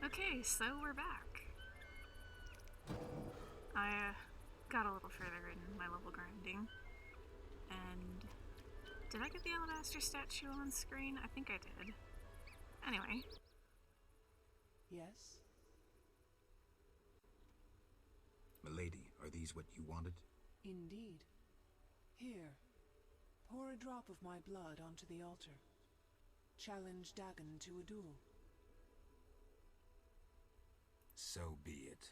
Okay, so we're back. I got a little further in my level grinding, and did I get the alabaster statue on screen? I think I did. Anyway. Yes? Milady, are these what you wanted? Indeed. Here, pour a drop of my blood onto the altar. Challenge Dagon to a duel. So be it.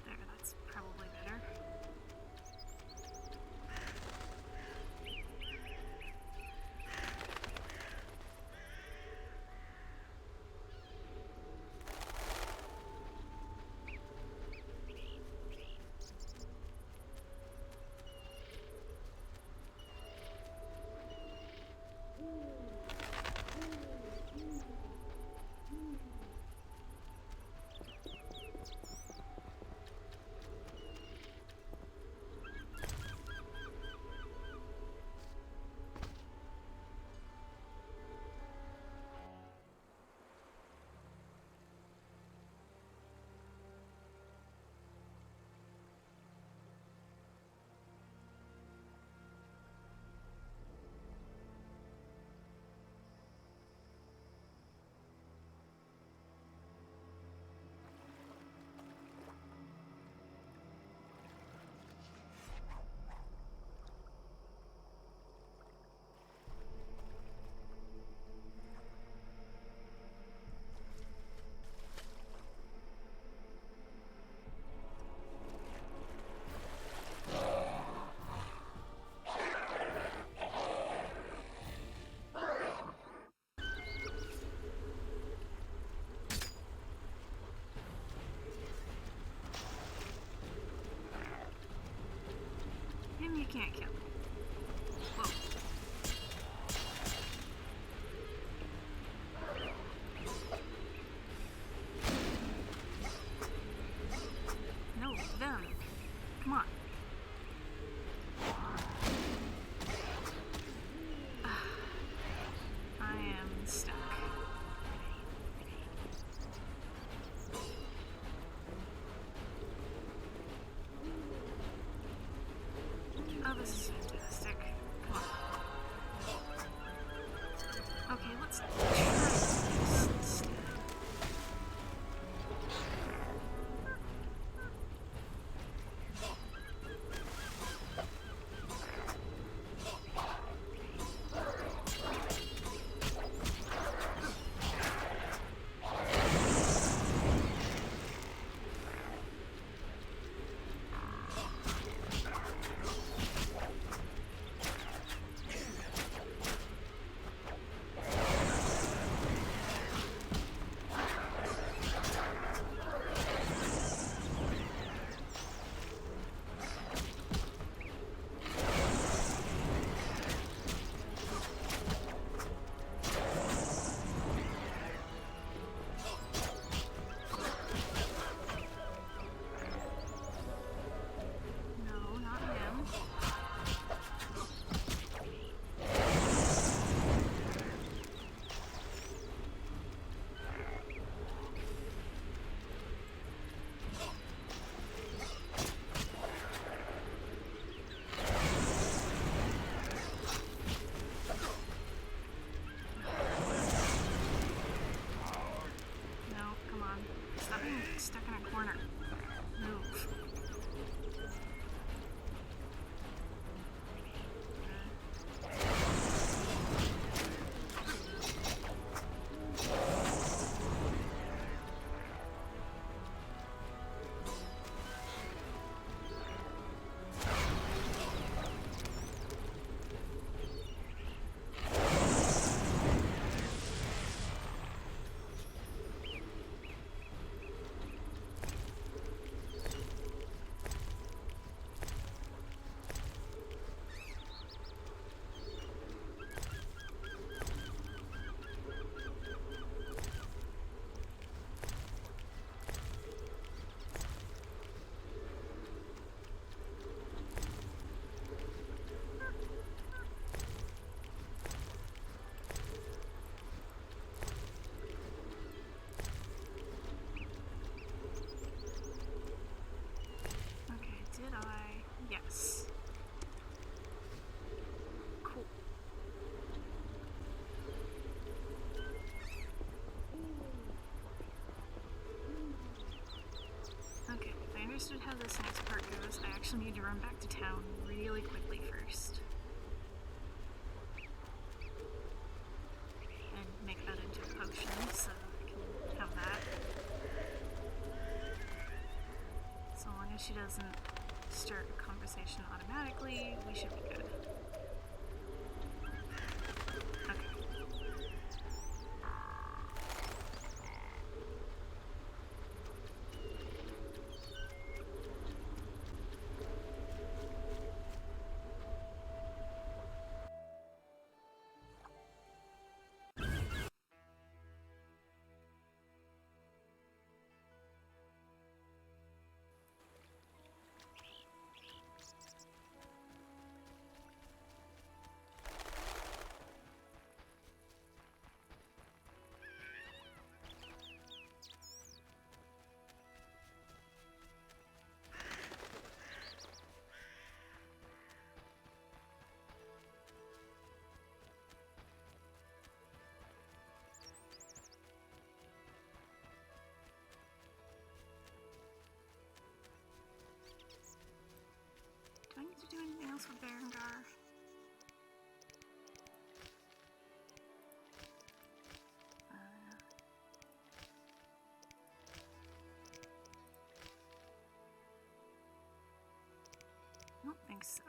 There, that's probably better. Him you can't kill. Whoa. No, them. Come on. I am stuck. Oh, this is fantastic. Come on. Okay, let's try this instead. Yes. Cool. Okay, if I understood how this next part goes, I actually need to run back to town really quickly first. And make that into a potion, so I can have that. So long as she doesn't start a conversation automatically, we should be good. Okay. Do I need to do anything else with Berengar? I don't think so.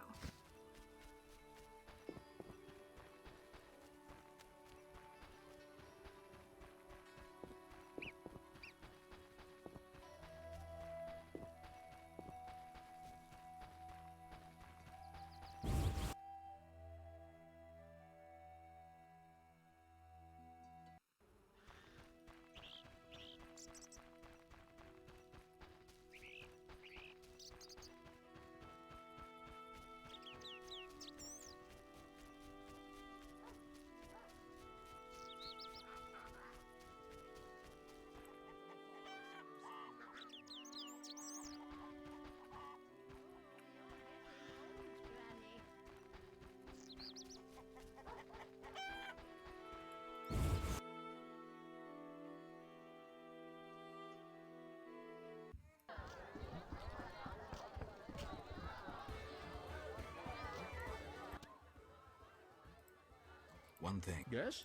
One thing. Yes?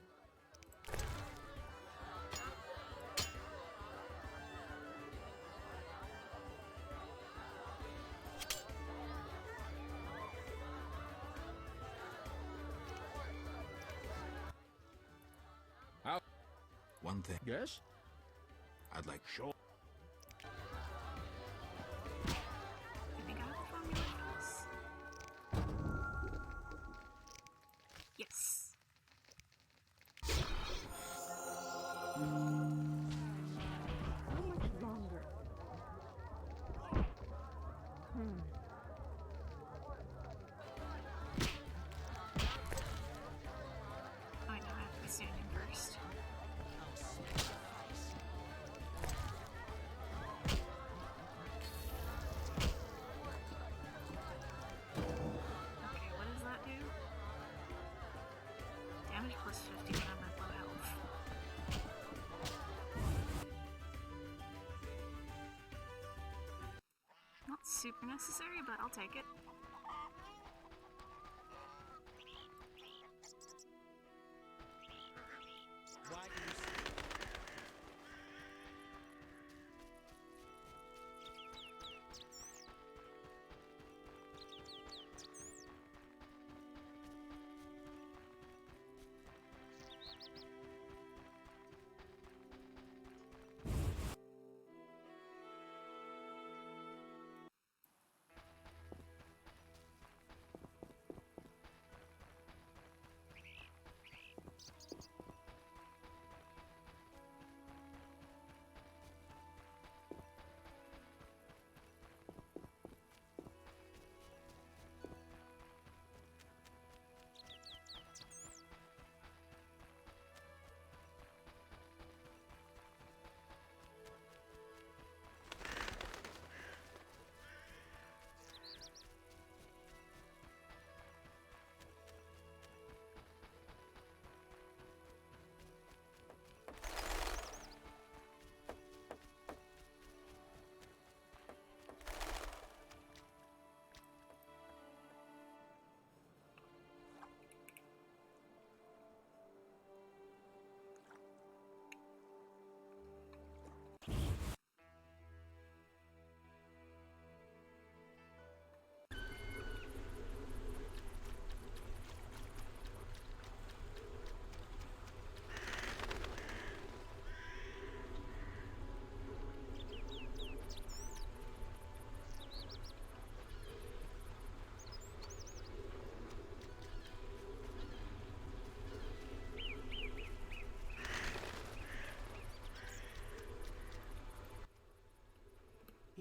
One thing. Yes? I'd like sure. I think I have a formula for this. Yes. Oh, I know I have to be standing first. Okay, what does that do? Damage plus 50 when I'm at low health. Not super necessary, but I'll take it.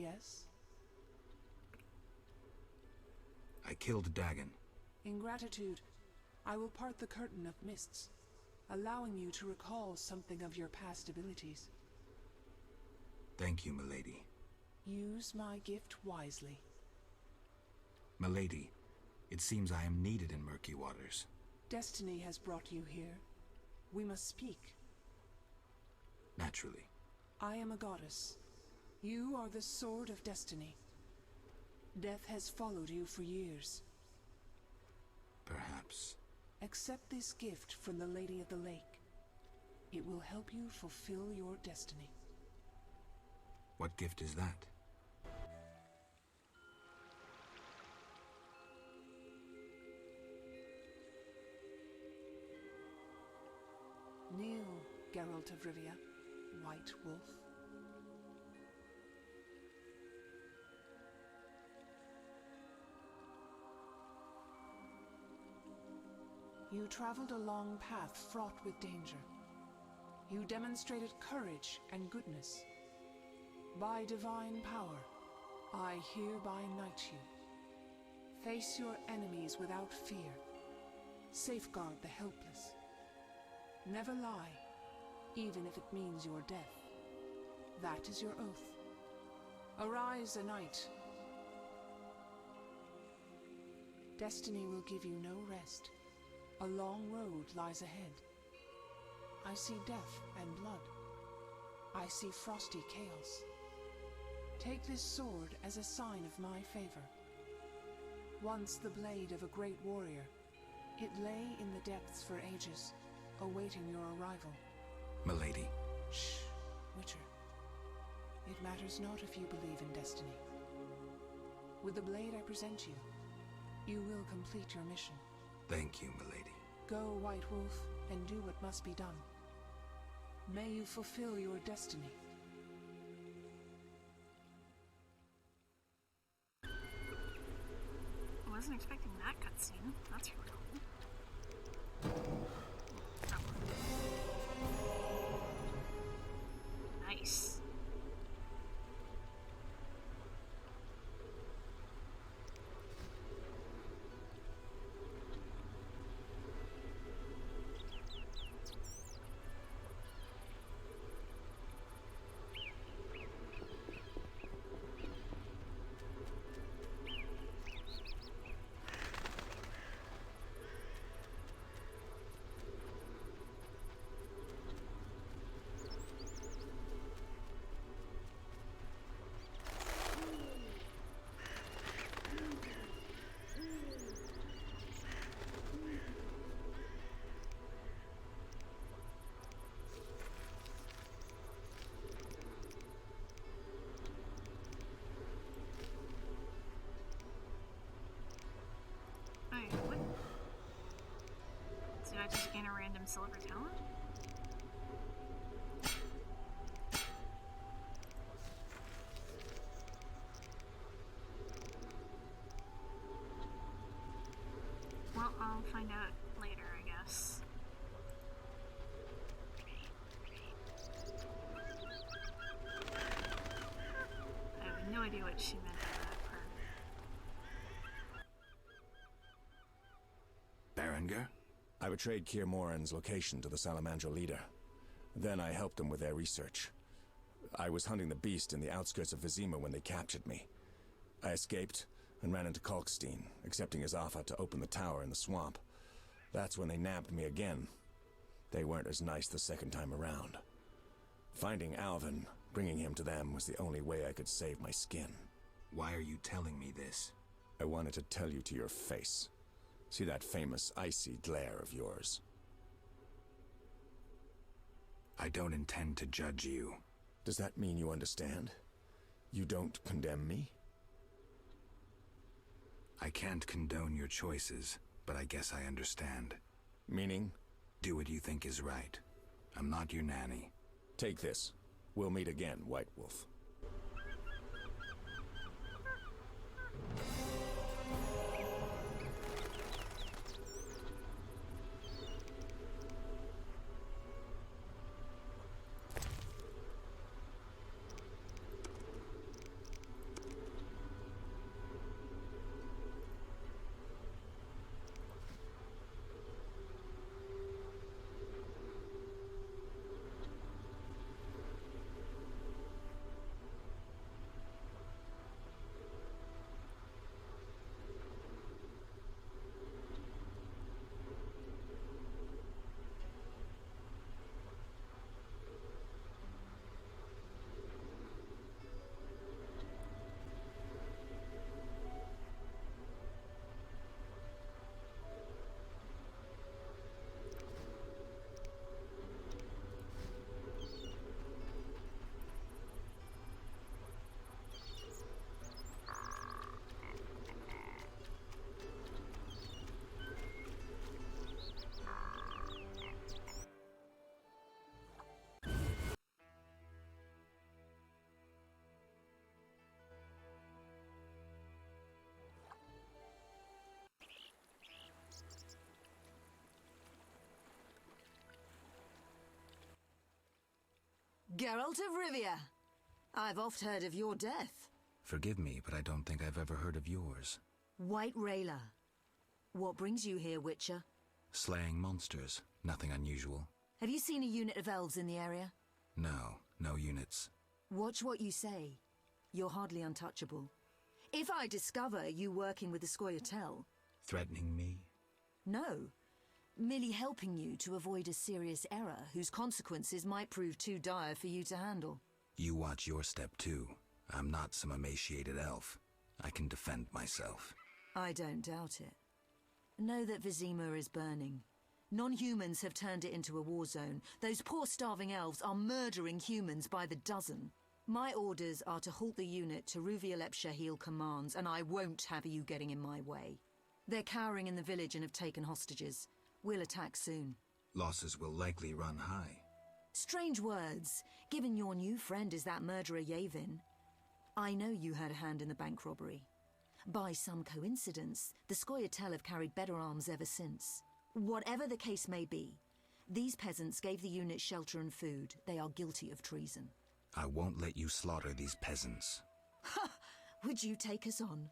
yes? I killed Dagon. In gratitude, I will part the curtain of mists, allowing you to recall something of your past abilities. Thank you, milady. Use my gift wisely. Milady, it seems I am needed in murky waters. Destiny has brought you here. We must speak. Naturally. I am a goddess. You are the Sword of Destiny. Death has followed you for years. Perhaps. Accept this gift from the Lady of the Lake. It will help you fulfill your destiny. What gift is that? Kneel, Geralt of Rivia, White Wolf. You traveled a long path fraught with danger. You demonstrated courage and goodness. By divine power, I hereby knight you. Face your enemies without fear. Safeguard the helpless. Never lie, even if it means your death. That is your oath. Arise, a knight. Destiny will give you no rest. A long road lies ahead. I see death and blood. I see frosty chaos. Take this sword as a sign of my favor. Once the blade of a great warrior, it lay in the depths for ages, awaiting your arrival. Milady. Shh, Witcher. It matters not if you believe in destiny. With the blade I present you, you will complete your mission. Thank you, milady. Go, White Wolf, and do what must be done. May you fulfill your destiny. I wasn't expecting that cutscene. That's really cool. Nice. Wait, what? Did I just gain a random silver talent? Well, I'll find out later, I guess. I have no idea what she meant by that part. Berengar? I betrayed Kier Moran's location to the Salamandra leader. Then I helped them with their research. I was hunting the beast in the outskirts of Vizima when they captured me. I escaped and ran into Kalkstein, accepting his offer to open the tower in the swamp. That's when they nabbed me again. They weren't as nice the second time around. Finding Alvin, bringing him to them, was the only way I could save my skin. Why are you telling me this? I wanted to tell you to your face. See that famous icy glare of yours? I don't intend to judge you. Does that mean you understand? You don't condemn me? I can't condone your choices, but I guess I understand. Meaning? Do what you think is right. I'm not your nanny. Take this. We'll meet again, White Wolf. Geralt of Rivia. I've oft heard of your death. Forgive me, but I don't think I've ever heard of yours. White Rayla. What brings you here, Witcher? Slaying monsters. Nothing unusual. Have you seen a unit of elves in the area? No, no units. Watch what you say. You're hardly untouchable. If I discover you working with the Scoia'tael... Threatening me? No. Merely helping you to avoid a serious error whose consequences might prove too dire for you to handle. You watch your step too. I'm not some emaciated elf. I can defend myself. I don't doubt it. Know that Vizima is burning. Non-humans have turned it into a war zone. Those poor starving elves are murdering humans by the dozen. My orders are to halt the unit Teruviel ep Shahil commands, and I won't have you getting in my way. They're cowering in the village and have taken hostages. We'll attack soon. Losses will likely run high. Strange words, given your new friend is that murderer Yavin. I know you had a hand in the bank robbery. By some coincidence, the Scoia'tael have carried better arms ever since. Whatever the case may be, these peasants gave the unit shelter and food. They are guilty of treason. I won't let you slaughter these peasants. Ha! Would you take us on?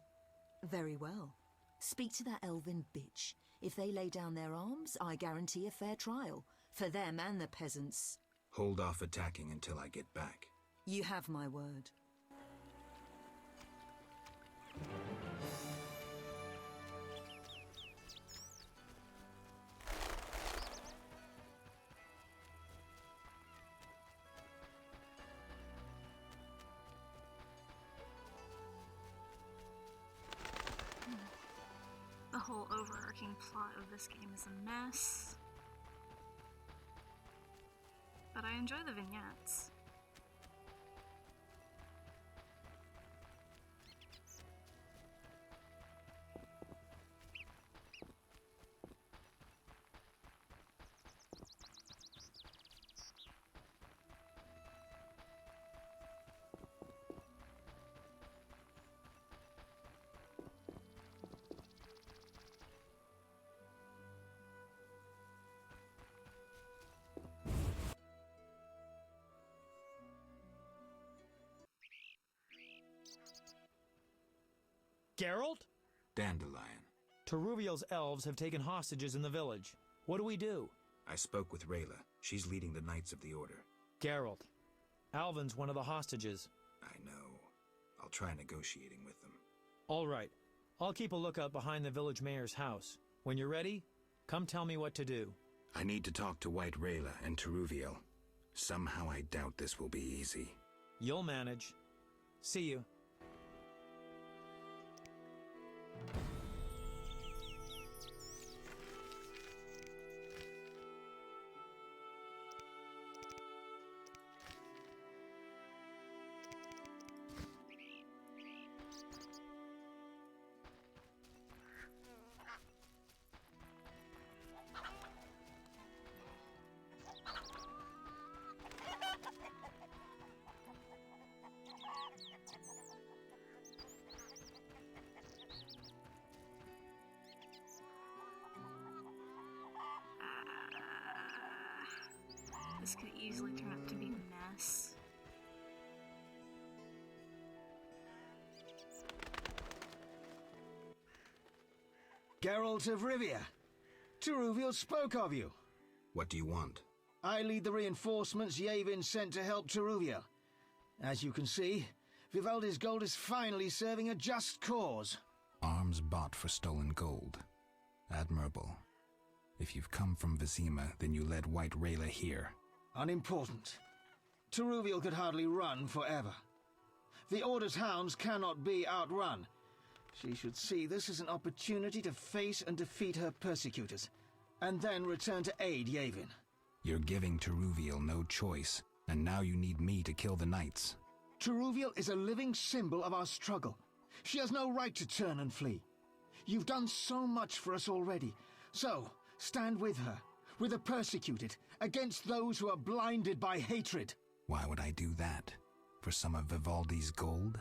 Very well. Speak to that elven bitch. If they lay down their arms, I guarantee a fair trial. For them and the peasants. Hold off attacking until I get back. You have my word. The whole overarching plot of this game is a mess. But I enjoy the vignettes. Geralt? Dandelion. Teruviel's elves have taken hostages in the village. What do we do? I spoke with Rayla. She's leading the Knights of the Order. Geralt. Alvin's one of the hostages. I know. I'll try negotiating with them. All right. I'll keep a lookout behind the village mayor's house. When you're ready, come tell me what to do. I need to talk to White Rayla and Teruviel. Somehow I doubt this will be easy. You'll manage. See you. This could easily turn out to be a mess. Geralt of Rivia. Teruviel spoke of you. What do you want? I lead the reinforcements Yavin sent to help Teruviel. As you can see, Vivaldi's gold is finally serving a just cause. Arms bought for stolen gold. Admirable. If you've come from Vizima, then you led White Rayla here. Unimportant. Teruviel could hardly run forever. The Order's hounds cannot be outrun. She should see this as an opportunity to face and defeat her persecutors, and then return to aid Yavin. You're giving Teruviel no choice, and now you need me to kill the Knights. Teruviel is a living symbol of our struggle. She has no right to turn and flee. You've done so much for us already, so stand with her, with the persecuted, against those who are blinded by hatred. Why would I do that? For some of Vivaldi's gold?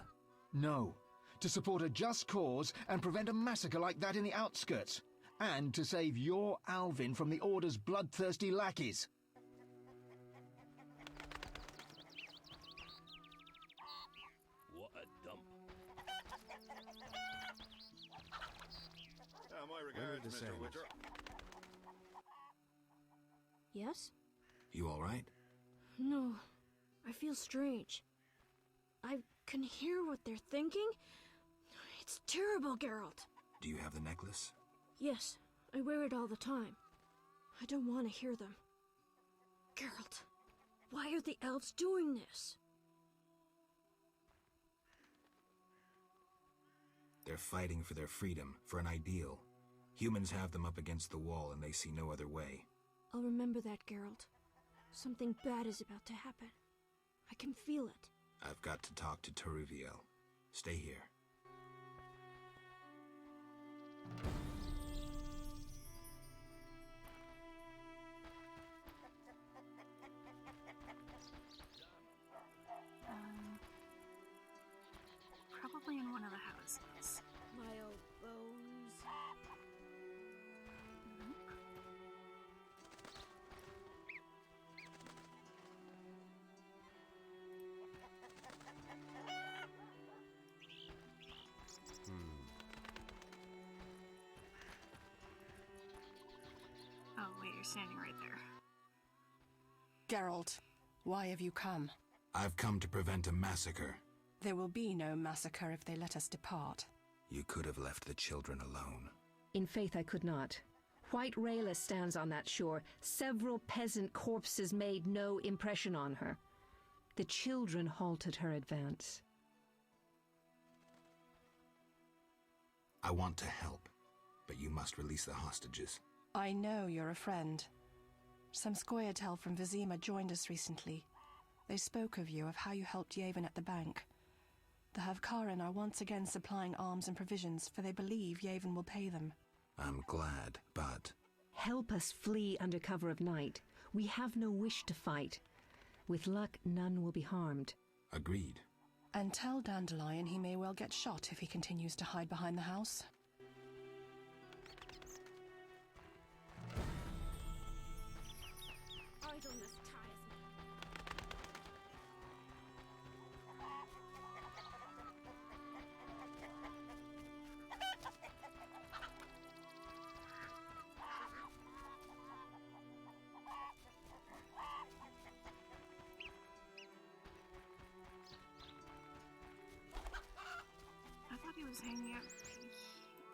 No. To support a just cause and prevent a massacre like that in the outskirts. And to save your Alvin from the Order's bloodthirsty lackeys. the same. Yes? You all right? No. I feel strange. I can hear what they're thinking. It's terrible, Geralt. Do you have the necklace? Yes, I wear it all the time. I don't want to hear them. Geralt, why are the elves doing this? They're fighting for their freedom, for an ideal. Humans have them up against the wall and they see no other way. I'll remember that, Geralt. Something bad is about to happen. I can feel it. I've got to talk to Taruviel. Stay here. Probably in one of the houses. My old bones. Nope. Oh, wait, you're standing right there. Geralt, why have you come? I've come to prevent a massacre. There will be no massacre if they let us depart. You could have left the children alone. In faith, I could not. White Rayla stands on that shore. Several peasant corpses made no impression on her. The children halted her advance. I want to help, but you must release the hostages. I know you're a friend. Some Scoia'tael from Vizima joined us recently. They spoke of you, of how you helped Yevon at the bank. The Havkaran are once again supplying arms and provisions, for they believe Yevon will pay them. I'm glad, but... Help us flee under cover of night. We have no wish to fight. With luck, none will be harmed. Agreed. And tell Dandelion he may well get shot if he continues to hide behind the house. Idleness tires me. I thought he was hanging out.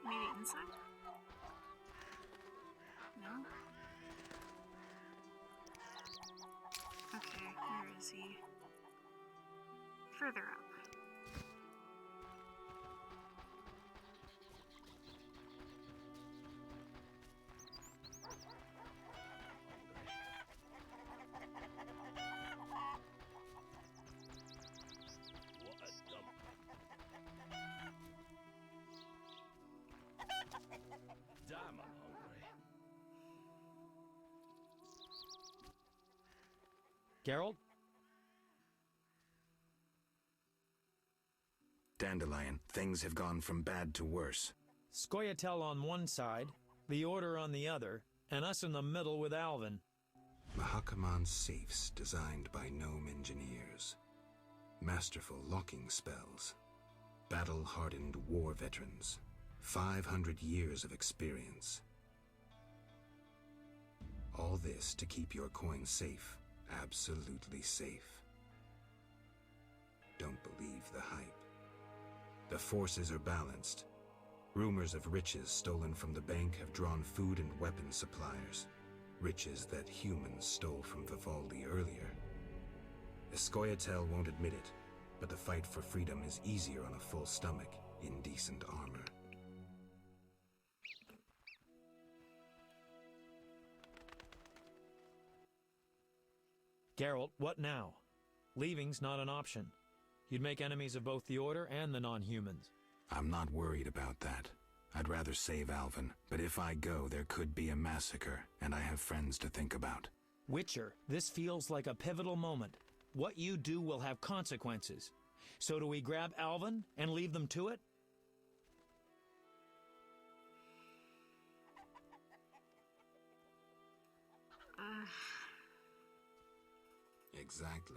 Maybe inside? No? Okay, where is he? Further up. Geralt? Dandelion, things have gone from bad to worse. Scoia'tael on one side, the Order on the other, and us in the middle with Alvin. Mahakaman safes designed by gnome engineers. Masterful locking spells. Battle-hardened war veterans. 500 years of experience. All this to keep your coin safe. Absolutely safe. Don't believe the hype. The forces are balanced. Rumors of riches stolen from the bank have drawn food and weapon suppliers. Riches that humans stole from Vivaldi earlier. Scoia'tael won't admit it, but the fight for freedom is easier on a full stomach in decent armor. Geralt, what now? Leaving's not an option. You'd make enemies of both the Order and the non-humans. I'm not worried about that. I'd rather save Alvin, but if I go, there could be a massacre, and I have friends to think about. Witcher, this feels like a pivotal moment. What you do will have consequences. So do we grab Alvin and leave them to it? Exactly.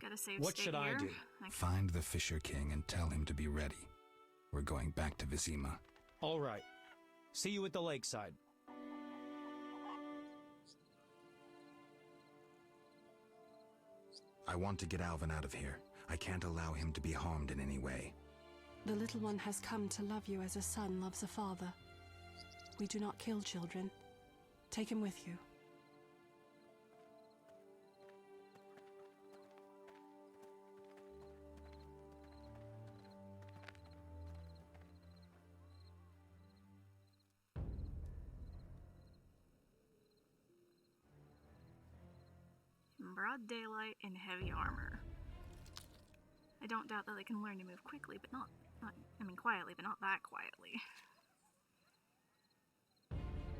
Gotta save What state should I here. do? Find the Fisher King and tell him to be ready. We're going back to Vizima. All right. See you at the lakeside. I want to get Alvin out of here. I can't allow him to be harmed in any way. The little one has come to love you as a son loves a father. We do not kill children. Take him with you. In broad daylight in heavy armor. I don't doubt that they can learn to move quickly, but quietly, but not that quietly.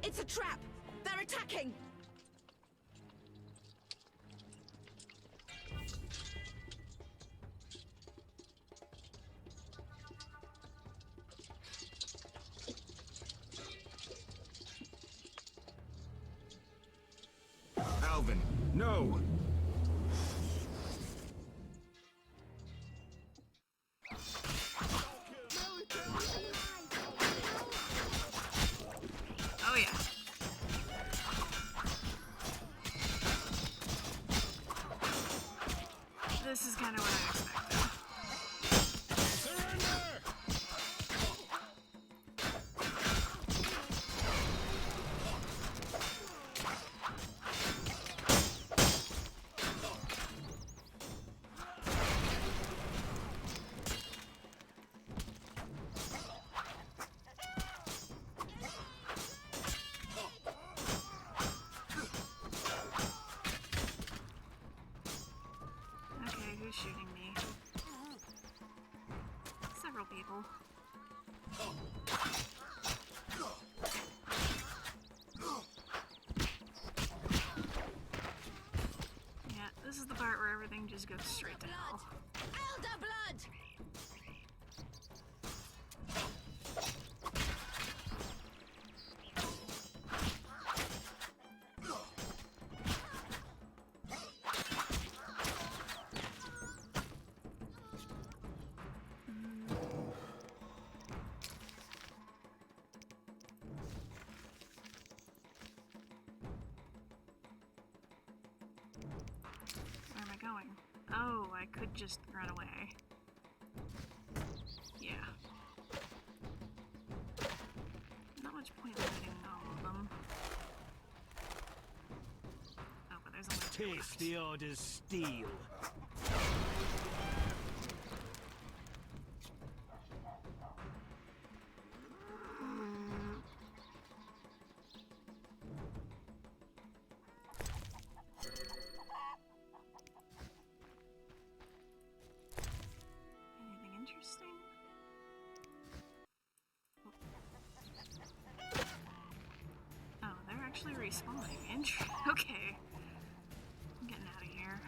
It's a trap! They're attacking! Alvin, no! Oh yeah. This is kind of what I expected. Okay, who's shooting me? Several people. Yeah, this is the part where everything just goes straight to hell. Elder blood! Where am I going? Oh, I could just run away. Yeah. Not much point in hitting all of them. Oh, but there's only two Taste left. the Order's steel. Anything interesting? Oh, they're actually respawning. Okay. I'm getting out of here.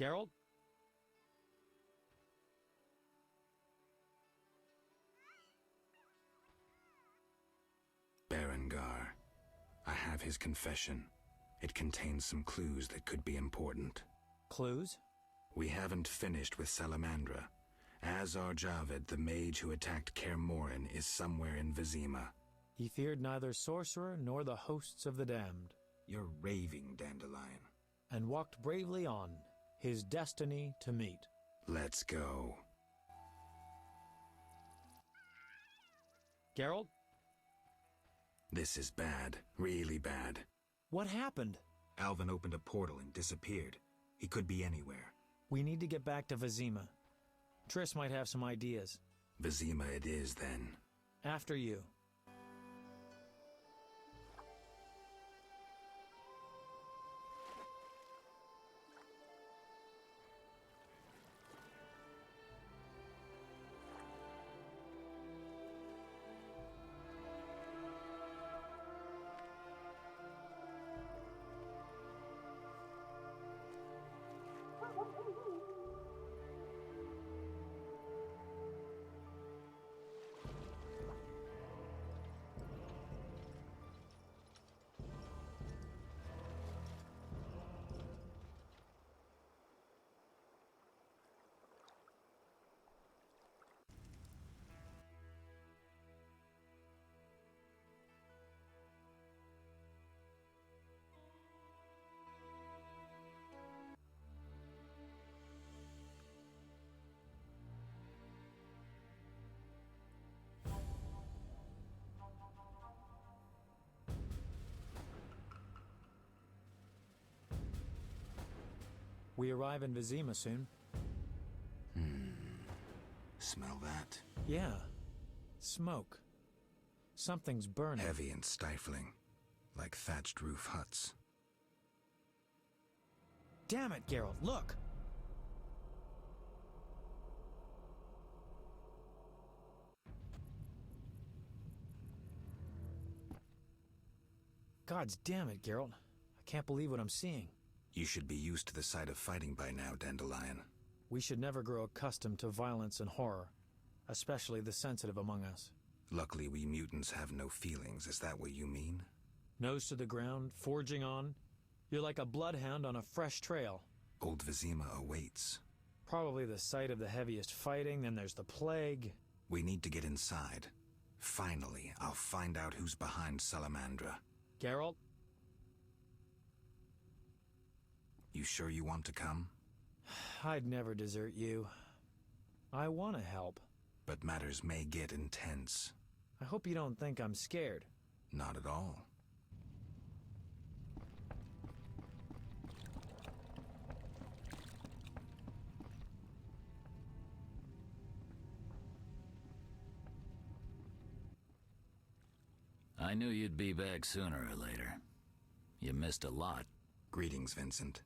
Geralt? Berengar. I have his confession. It contains some clues that could be important. Clues? We haven't finished with Salamandra, Azar Javed, the mage who attacked Kaer Morhen, is somewhere in Vizima. He feared neither sorcerer nor the hosts of the damned. You're raving, Dandelion. And walked bravely on, his destiny to meet. Let's go. Geralt? This is bad. Really bad. What happened? Alvin opened a portal and disappeared. He could be anywhere. We need to get back to Vizima. Triss might have some ideas. Vizima it is, then. After you. We arrive in Vizima soon. Smell that? Yeah. Smoke. Something's burning. Heavy and stifling. Like thatched roof huts. Damn it, Geralt, look! Gods damn it, Geralt. I can't believe what I'm seeing. You should be used to the sight of fighting by now, Dandelion. We should never grow accustomed to violence and horror, especially the sensitive among us. Luckily, we mutants have no feelings. Is that what you mean? Nose to the ground, forging on. You're like a bloodhound on a fresh trail. Old Vizima awaits. Probably the site of the heaviest fighting, then there's the plague. We need to get inside. Finally, I'll find out who's behind Salamandra. Geralt? You sure you want to come? I'd never desert you. I want to help. But matters may get intense. I hope you don't think I'm scared. Not at all. I knew you'd be back sooner or later. You missed a lot. Greetings, Vincent.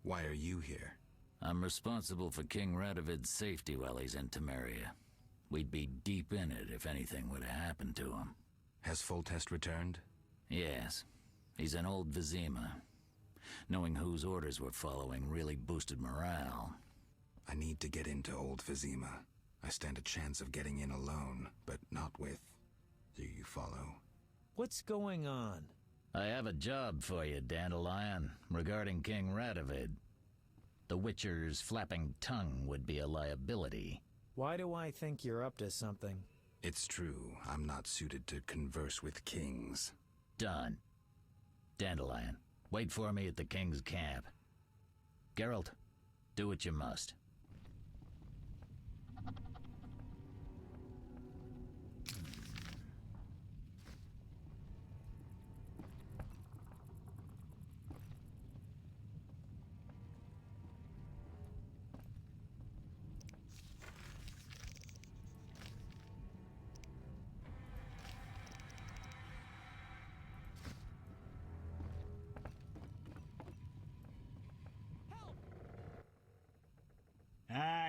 Why are you here? I'm responsible for King Radovid's safety while he's in Temeria. We'd be deep in it if anything would have happened to him. Has Foltest returned? Yes. He's in Old Vizima. Knowing whose orders we're following really boosted morale. I need to get into Old Vizima. I stand a chance of getting in alone, but not with... Do you follow? What's going on? I have a job for you, Dandelion, regarding King Radovid. The Witcher's flapping tongue would be a liability. Why do I think you're up to something? It's true. I'm not suited to converse with kings. Done. Dandelion, wait for me at the King's camp. Geralt, do what you must.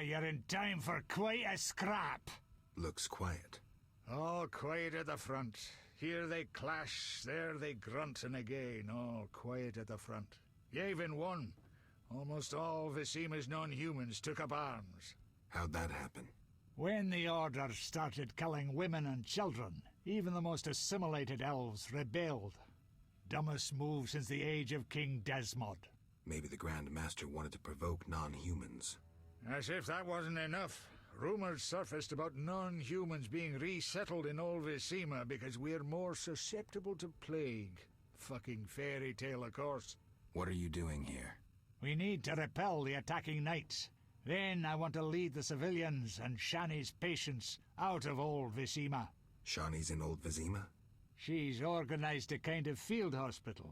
You're in time for quite a scrap. Looks quiet. Oh, quiet at the front. Here they clash, there they grunt, and again, oh, quiet at the front. Yavin won. Almost all Vizima's non-humans took up arms. How'd that happen? When the Order started killing women and children, even the most assimilated elves rebelled. Dumbest move since the age of King Desmod. Maybe the Grand Master wanted to provoke non-humans. As if that wasn't enough, Rumors surfaced about non-humans being resettled in Old Vizima because we're more susceptible to plague. Fucking fairy tale, of course. What are you doing here? We need to repel the attacking knights. Then I want to lead the civilians and Shani's patients out of Old Vizima. Shani's in Old Vizima? She's organized a kind of field hospital.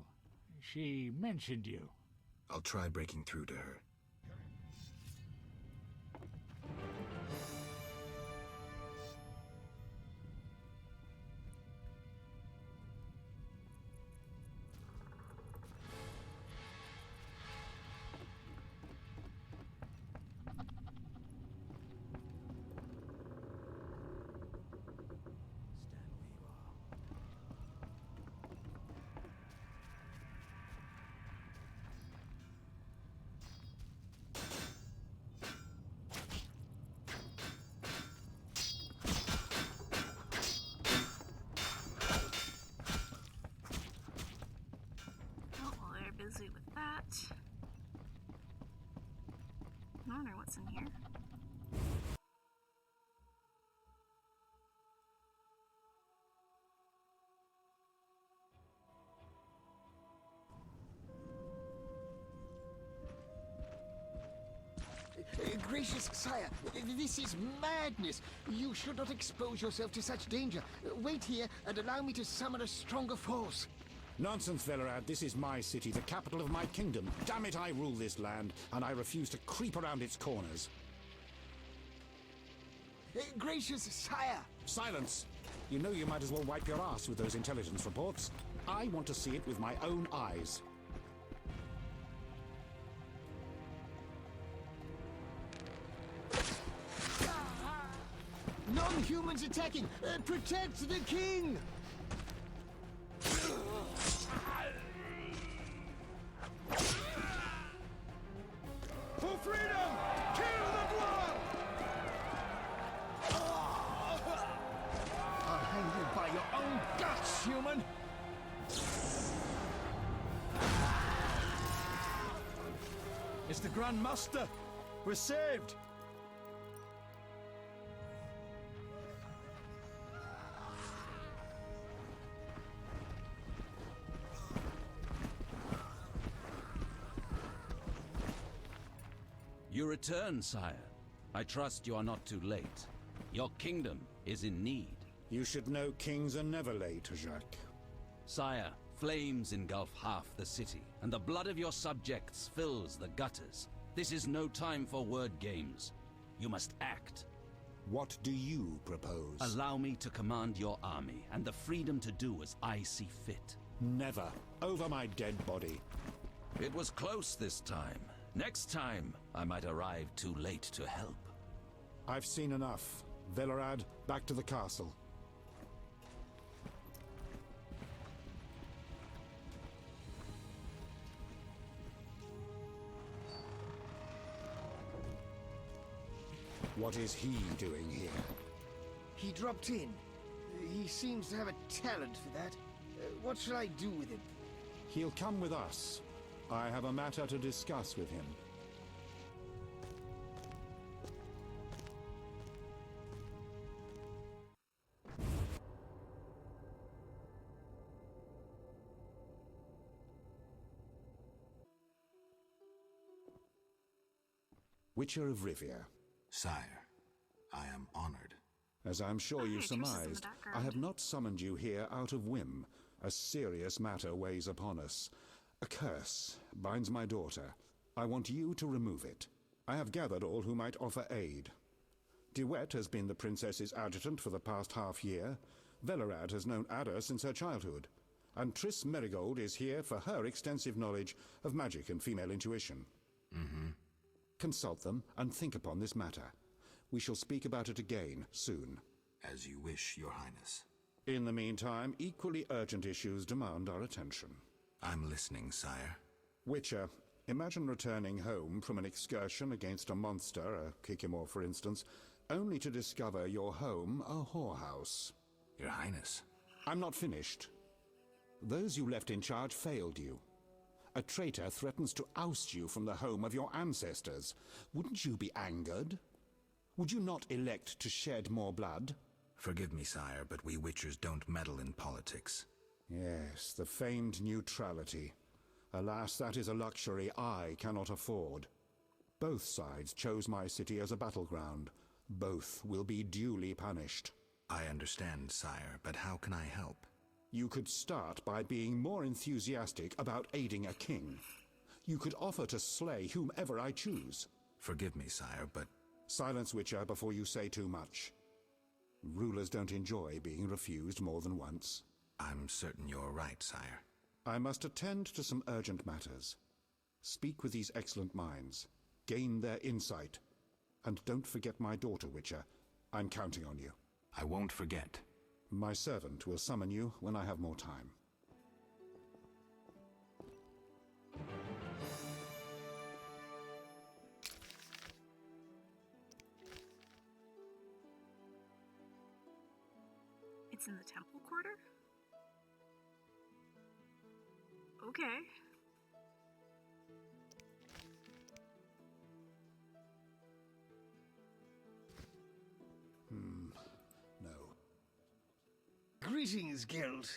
She mentioned you. I'll try breaking through to her. Busy with that. I wonder what's in here. Gracious sire, this is madness. You should not expose yourself to such danger. Wait here and allow me to summon a stronger force. Nonsense, Velerad. This is my city, the capital of my kingdom. Damn it, I rule this land, and I refuse to creep around its corners. Gracious sire! Silence! You know you might as well wipe your ass with those intelligence reports. I want to see it with my own eyes. Non-humans attacking! Protect the king! For freedom! Kill the dwarf! I'll hang you by your own guts, human! It's the Grand Master! We're saved! You return, sire. I trust you are not too late. Your kingdom is in need. You should know kings are never late, Jacques. Sire, flames engulf half the city, and the blood of your subjects fills the gutters. This is no time for word games. You must act. What do you propose? Allow me to command your army, and the freedom to do as I see fit. Never. Over my dead body. It was close this time. Next time, I might arrive too late to help. I've seen enough. Velerad, back to the castle. What is he doing here? He dropped in. He seems to have a talent for that. What shall I do with him? He'll come with us. I have a matter to discuss with him. Witcher of Rivia. Sire, I am honored. As I'm sure you've Triss is in the surmised, background. I have not summoned you here out of whim. A serious matter weighs upon us. A curse binds my daughter. I want you to remove it. I have gathered all who might offer aid. DeWet has been the princess's adjutant for the past half-year. Velerad has known Ada since her childhood. And Triss Merigold is here for her extensive knowledge of magic and female intuition. Consult them and think upon this matter. We shall speak about it again soon. As you wish, Your Highness. In the meantime, equally urgent issues demand our attention. I'm listening, sire. Witcher, imagine returning home from an excursion against a monster, a Kikimor for instance, only to discover your home a whorehouse. Your Highness. I'm not finished. Those you left in charge failed you. A traitor threatens to oust you from the home of your ancestors. Wouldn't you be angered? Would you not elect to shed more blood? Forgive me, sire, but we Witchers don't meddle in politics. Yes, the famed neutrality. Alas, that is a luxury I cannot afford. Both sides chose my city as a battleground. Both will be duly punished. I understand, sire, but how can I help? You could start by being more enthusiastic about aiding a king. You could offer to slay whomever I choose. Forgive me, sire, but... Silence, Witcher, before you say too much. Rulers don't enjoy being refused more than once. I'm certain you're right, sire. I must attend to some urgent matters. Speak with these excellent minds. Gain their insight. And don't forget my daughter, Witcher. I'm counting on you. I won't forget. My servant will summon you when I have more time. It's in the temple quarter? Okay. No. Greetings, Geralt.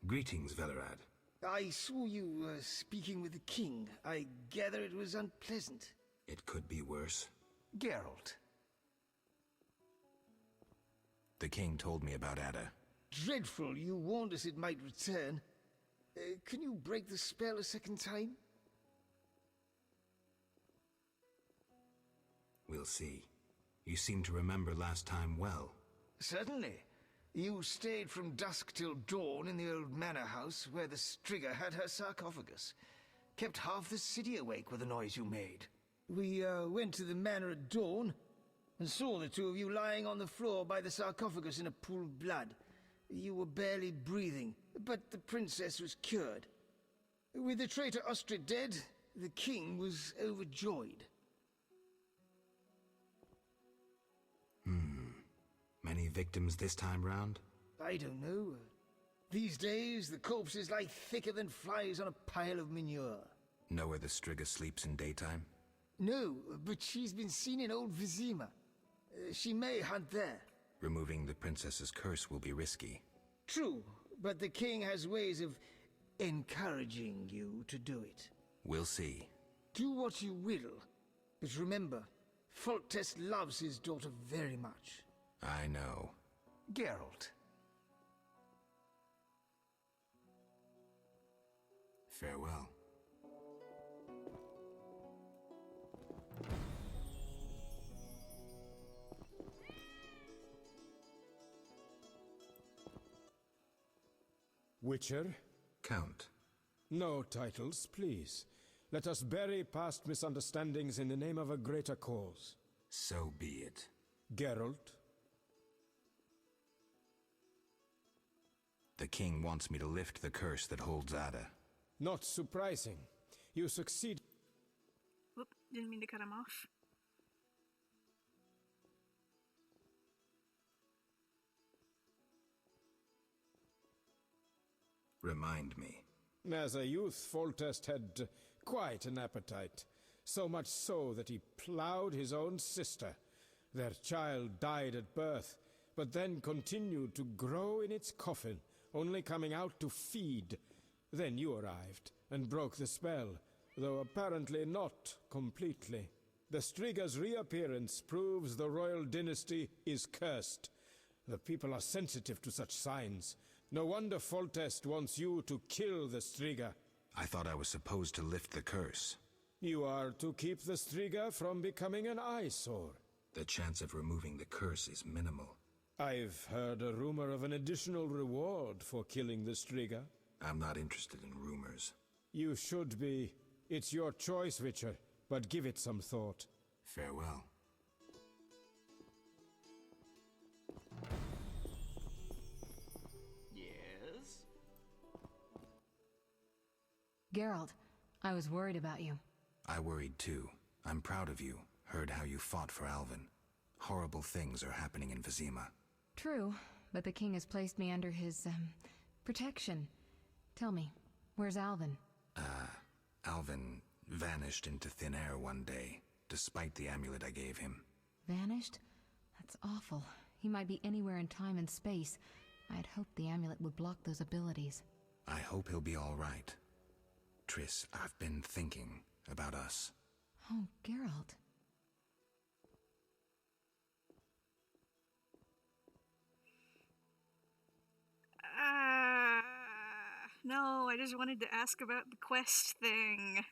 Greetings, Velerad. I saw you speaking with the king. I gather it was unpleasant. It could be worse. Geralt. The king told me about Ada. Dreadful. You warned us it might return. Can you break the spell a second time? We'll see. You seem to remember last time well. Certainly. You stayed from dusk till dawn in the old manor house where the Striga had her sarcophagus. Kept half the city awake with the noise you made. We went to the manor at dawn and saw the two of you lying on the floor by the sarcophagus in a pool of blood. You were barely breathing, but the princess was cured. With the traitor Ostrid dead, the king was overjoyed. Many victims this time round? I don't know. These days, the corpses lie thicker than flies on a pile of manure. Know where the Striga sleeps in daytime? No, but she's been seen in Old Vizima. She may hunt there. Removing the princess's curse will be risky. True, but the king has ways of encouraging you to do it. We'll see. Do what you will, but remember, Foltest loves his daughter very much. I know. Geralt. Farewell. Witcher? Count. No titles, please. Let us bury past misunderstandings in the name of a greater cause. So be it. Geralt? The king wants me to lift the curse that holds Ada. Not surprising. You succeed. Whoop, didn't mean to cut him off. Remind me. As a youth, Foltest had quite an appetite. So much so that he ploughed his own sister. Their child died at birth, but then continued to grow in its coffin, only coming out to feed. Then you arrived, and broke the spell, though apparently not completely. The Striga's reappearance proves the royal dynasty is cursed. The people are sensitive to such signs. No wonder Foltest wants you to kill the Striga. I thought I was supposed to lift the curse. You are to keep the Striga from becoming an eyesore. The chance of removing the curse is minimal. I've heard a rumor of an additional reward for killing the Striga. I'm not interested in rumors. You should be. It's your choice, Witcher, but give it some thought. Farewell. Yes? Geralt, I was worried about you. I worried too. I'm proud of you. Heard how you fought for Alvin. Horrible things are happening in Vizima. True, but the king has placed me under his, protection. Tell me, where's Alvin? Alvin vanished into thin air one day, despite the amulet I gave him. Vanished? That's awful. He might be anywhere in time and space. I had hoped the amulet would block those abilities. I hope he'll be all right. Triss, I've been thinking about us. Oh, Geralt. No, I just wanted to ask about the quest thing.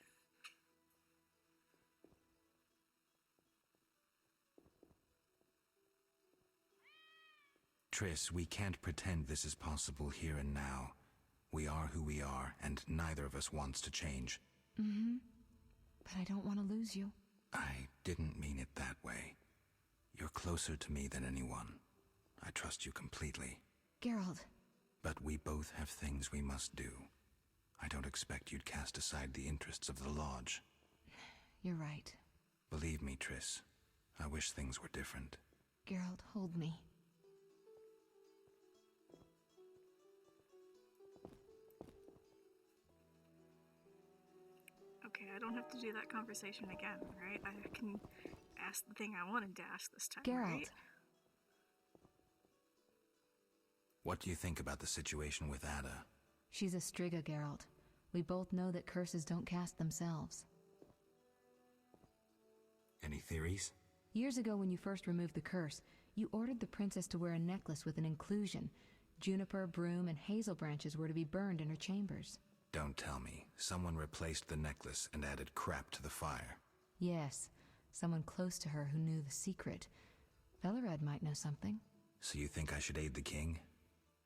Triss, we can't pretend this is possible here and now. We are who we are, and neither of us wants to change. Mm-hmm. But I don't want to lose you. I didn't mean it that way. You're closer to me than anyone. I trust you completely. Geralt. But we both have things we must do. I don't expect you'd cast aside the interests of the Lodge. You're right. Believe me, Triss. I wish things were different. Geralt, hold me. Okay, I don't have to do that conversation again, right? I can ask the thing I wanted to ask this time, Geralt. right? What do you think about the situation with Ada? She's a Striga, Geralt. We both know that curses don't cast themselves. Any theories? Years ago when you first removed the curse, you ordered the princess to wear a necklace with an inclusion. Juniper, broom, and hazel branches were to be burned in her chambers. Don't tell me. Someone replaced the necklace and added crap to the fire. Yes, someone close to her who knew the secret. Velared might know something. So you think I should aid the king?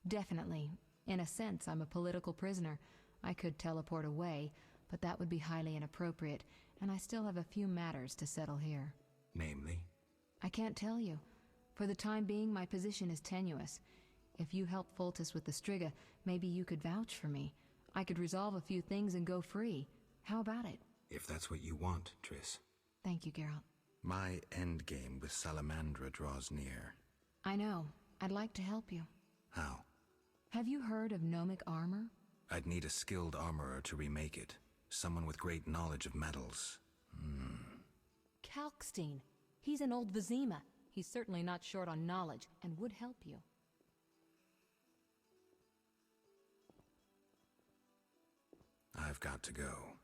Definitely. In a sense, I'm a political prisoner. I could teleport away, but that would be highly inappropriate, and I still have a few matters to settle here. Namely? I can't tell you. For the time being, my position is tenuous. If you help Foltest with the Striga, maybe you could vouch for me. I could resolve a few things and go free. How about it? If that's what you want, Triss. Thank you, Geralt. My endgame with Salamandra draws near. I know. I'd like to help you. How? Have you heard of gnomic armor? I'd need a skilled armorer to remake it. Someone with great knowledge of metals. Kalkstein. He's an old Vizima. He's certainly not short on knowledge and would help you. I've got to go.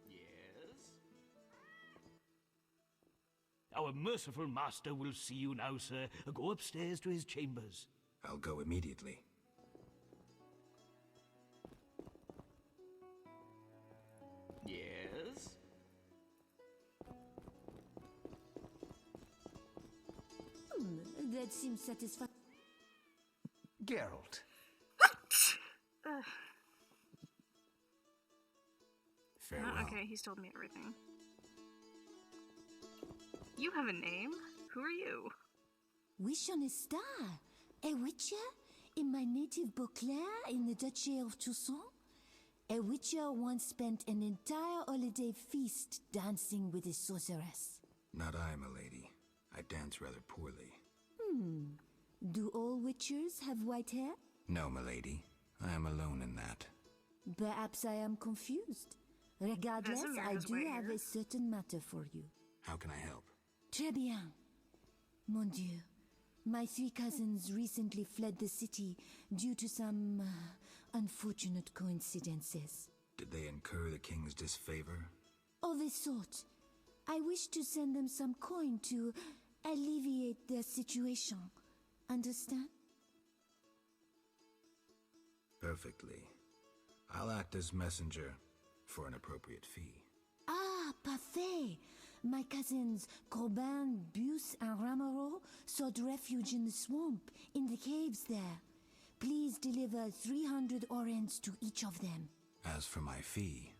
Yes? Our merciful master will see you now, sir. Go upstairs to his chambers. I'll go immediately. Yes? That seems satisfactory. Geralt. Farewell. Oh, okay, he's told me everything. You have a name? Who are you? Wish on a star. A witcher in my native Beauclair in the Duchy of Toussaint. A witcher once spent an entire holiday feast dancing with a sorceress. Not I, milady. I dance rather poorly. Do all witchers have white hair? No, milady. I am alone in that. Perhaps I am confused. Regardless, Casimir I has do white have hair. a certain matter for you. How can I help? Très bien. Mon Dieu. My 3 cousins recently fled the city due to some unfortunate coincidences. Did they incur the king's disfavor? Of a sort. I wish to send them some coin to alleviate their situation. Understand? Perfectly. I'll act as messenger for an appropriate fee. Ah, parfait. My cousins Corbin, Buse, and Ramiro sought refuge in the swamp, in the caves there. Please deliver 300 orens to each of them. As for my fee,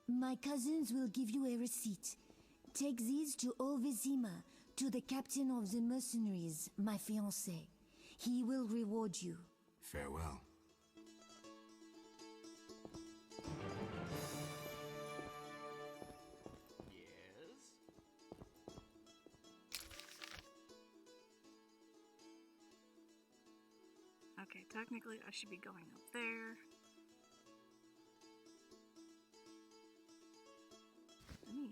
My cousins will give you a receipt. Take these to Ovizima, to the captain of the mercenaries, my fiancé. He will reward you. farewell. Yes? Okay, technically I should be going up there. I need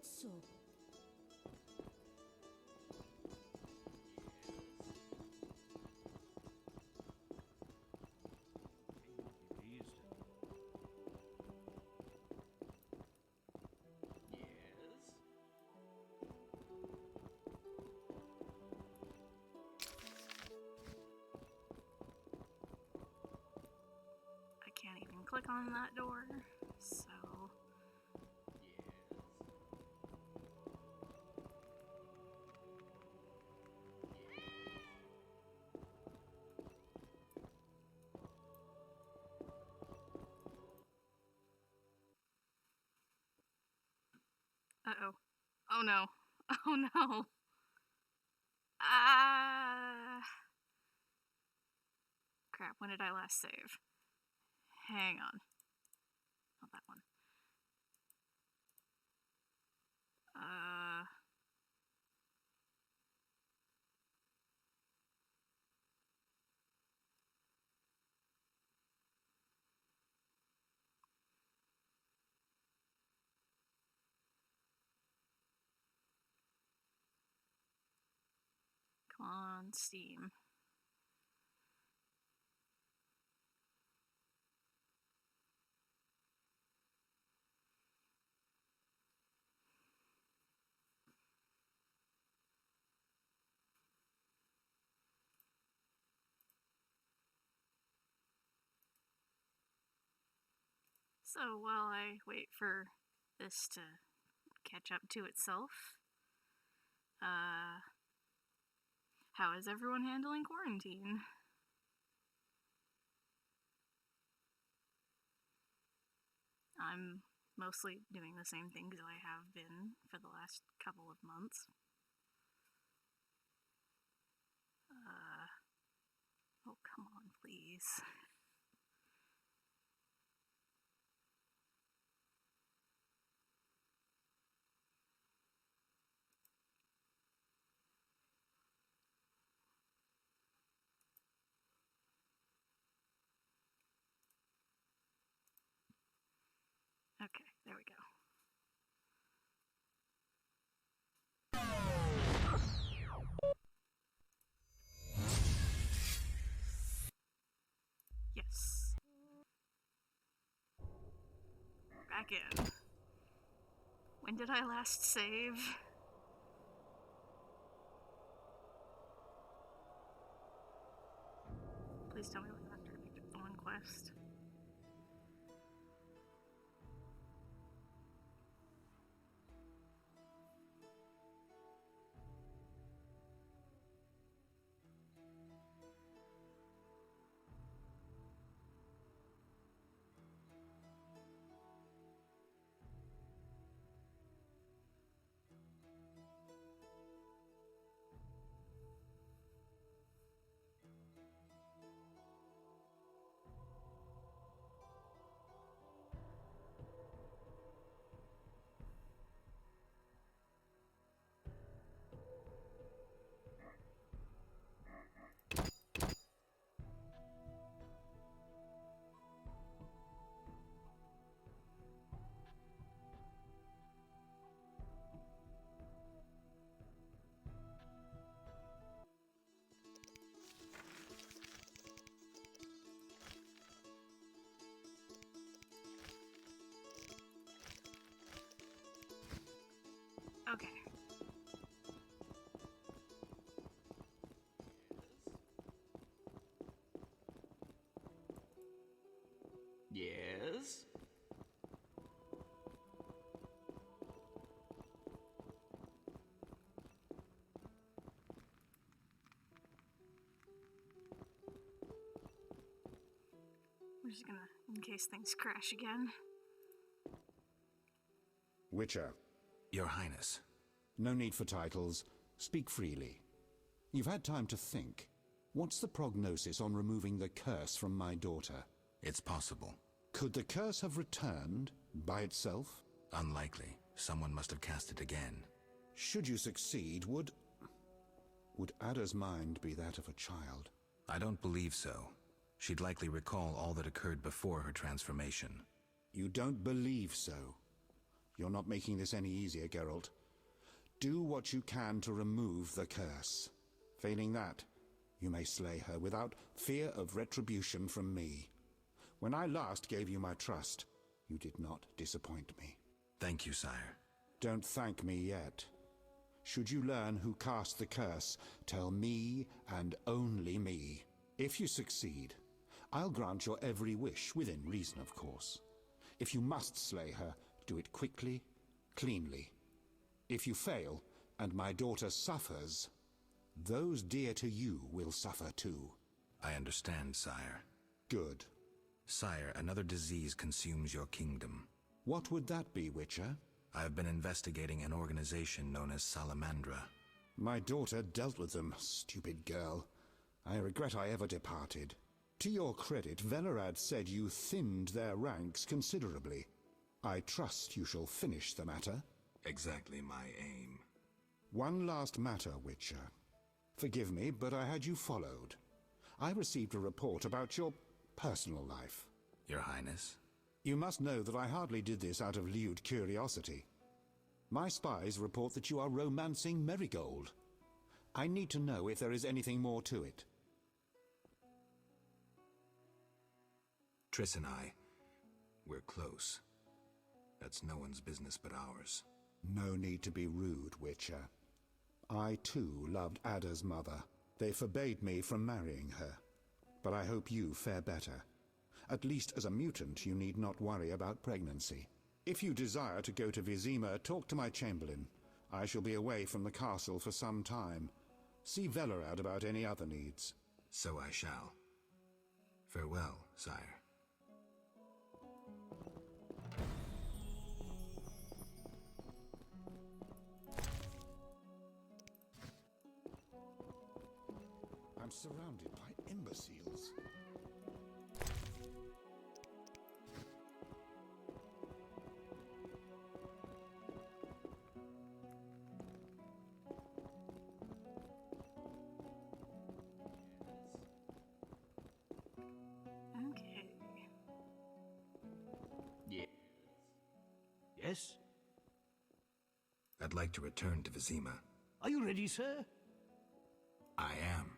that so? I can't even click on that door, so... Uh-oh. Oh no. Oh no. Crap, when did I last save? Hang on. Not that one. Come on, Steam. So while I wait for this to catch up to itself, how is everyone handling quarantine? I'm mostly doing the same things I have been for the last couple of months. Oh, come on, please. Okay, there we go. Yes. Back in. When did I last save? Please tell me we're after one quest. Okay. Yes? We're just gonna, in case things crash again. Witcher. Your Highness. No need for titles. Speak freely. You've had time to think. What's the prognosis on removing the curse from my daughter? It's possible. Could the curse have returned by itself? Unlikely. Someone must have cast it again. Should you succeed, would Ada's mind be that of a child? I don't believe so. She'd likely recall all that occurred before her transformation. You don't believe so? You're not making this any easier, Geralt. Do what you can to remove the curse. Failing that, you may slay her without fear of retribution from me. When I last gave you my trust, you did not disappoint me. Thank you, sire. Don't thank me yet. Should you learn who cast the curse, tell me and only me. If you succeed, I'll grant your every wish, within reason, of course. If you must slay her, do it quickly, cleanly. If you fail, and my daughter suffers, those dear to you will suffer too. I understand, sire. Good. Sire, another disease consumes your kingdom. What would that be, Witcher? I have been investigating an organization known as Salamandra. My daughter dealt with them, stupid girl. I regret I ever departed. To your credit, Velerad said you thinned their ranks considerably. I trust you shall finish the matter. Exactly my aim. One last matter, Witcher. Forgive me, but I had you followed. I received a report about your personal life. Your Highness? You must know that I hardly did this out of lewd curiosity. My spies report that you are romancing Marigold. I need to know if there is anything more to it. Triss and we're close. That's no one's business but ours. No need to be rude, Witcher. I, too, loved Ada's mother. They forbade me from marrying her. But I hope you fare better. At least as a mutant, you need not worry about pregnancy. If you desire to go to Vizima, talk to my chamberlain. I shall be away from the castle for some time. See Velerad about any other needs. So I shall. Farewell, sire. I'm surrounded by imbeciles. Okay. Yeah. Yes? I'd like to return to Vizima. Are you ready, sir? I am.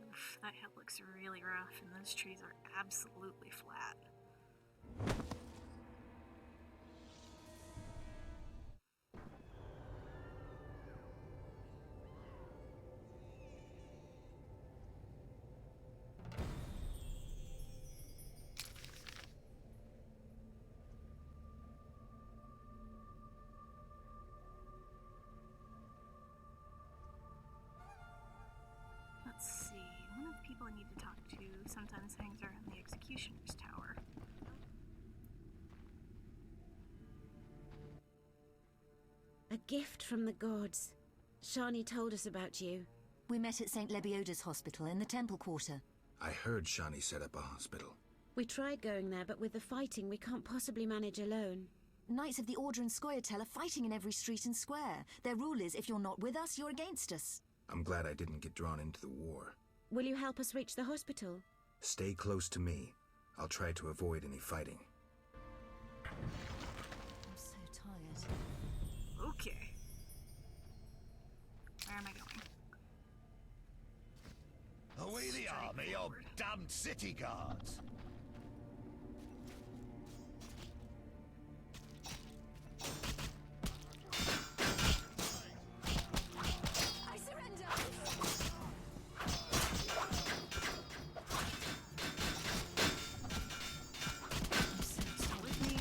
Oof, that hill looks really rough, and those trees are absolutely flat. Let's see, one of the people I need to talk to sometimes hangs around the Executioner's Tower. A gift from the gods. Shani told us about you. We met at St. Lebioda's hospital in the Temple Quarter. I heard Shani set up a hospital. We tried going there, but with the fighting, we can't possibly manage alone. Knights of the Order and Scoia'tael are fighting in every street and square. Their rule is, if you're not with us, you're against us. I'm glad I didn't get drawn into the war. Will you help us reach the hospital? Stay close to me. I'll try to avoid any fighting. I'm so tired. Okay. Where am I going? Away the army of damned city guards! I surrender! Stay with me.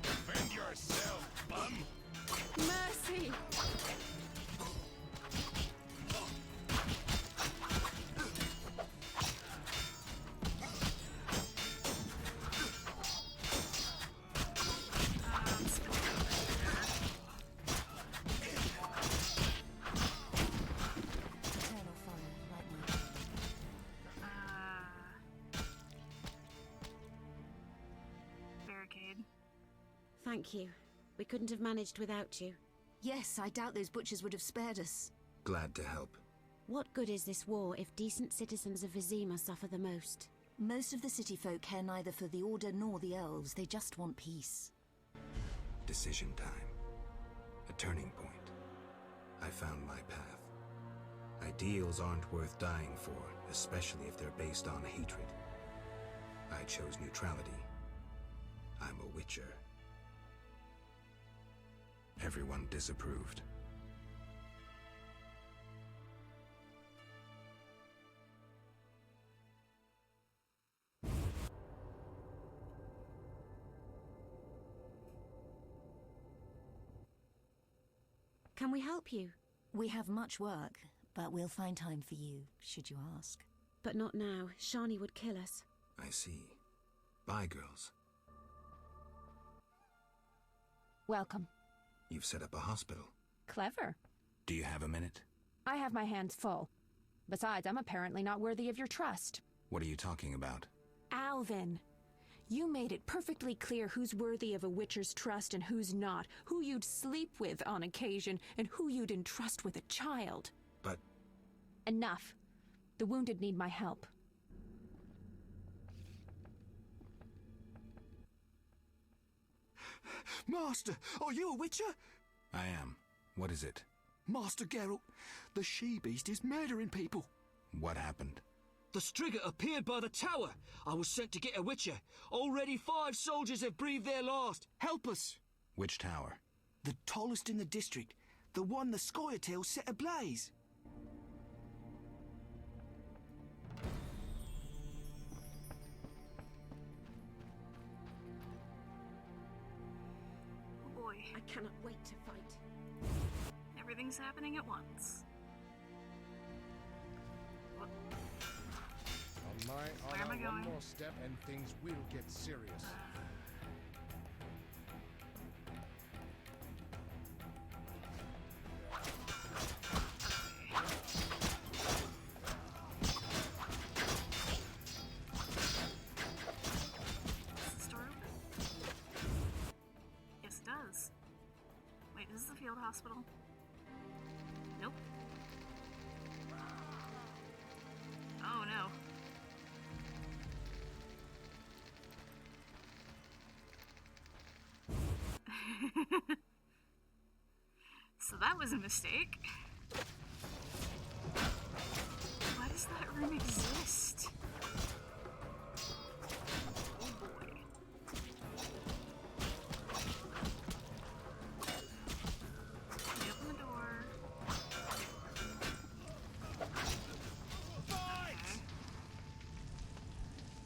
Defend yourself, bum! Mercy! Thank you. We couldn't have managed without you. Yes, I doubt those butchers would have spared us. Glad to help. What good is this war if decent citizens of Vizima suffer the most? Most of the city folk care neither for the Order nor the elves. They just want peace. Decision time. A turning point. I found my path. Ideals aren't worth dying for, especially if they're based on hatred. I chose neutrality. I'm a Witcher. Everyone disapproved. Can we help you? We have much work, but we'll find time for you, should you ask. But not now. Shani would kill us. I see. Bye, girls. Welcome. You've set up a hospital. Clever. Do you have a minute? I have my hands full. Besides, I'm apparently not worthy of your trust. What are you talking about? Alvin, you made it perfectly clear who's worthy of a Witcher's trust and who's not, who you'd sleep with on occasion, and who you'd entrust with a child. But... Enough. The wounded need my help. Master, are you a Witcher? I am. What is it? Master Geralt, the she-beast is murdering people. What happened? The Striga appeared by the tower. I was sent to get a Witcher. Already 5 soldiers have breathed their last. Help us. Which tower? The tallest in the district. The one the Scoia'tael set ablaze. Oh boy. I cannot wait to fight. Everything's happening at once. On my Where am I honor, going? one more step and things will get serious. Does the store open? Yes, it does. Wait, is this the field hospital? Nope. Oh no. So that was a mistake. Why does that room exist? Oh boy. Can you open the door? Okay.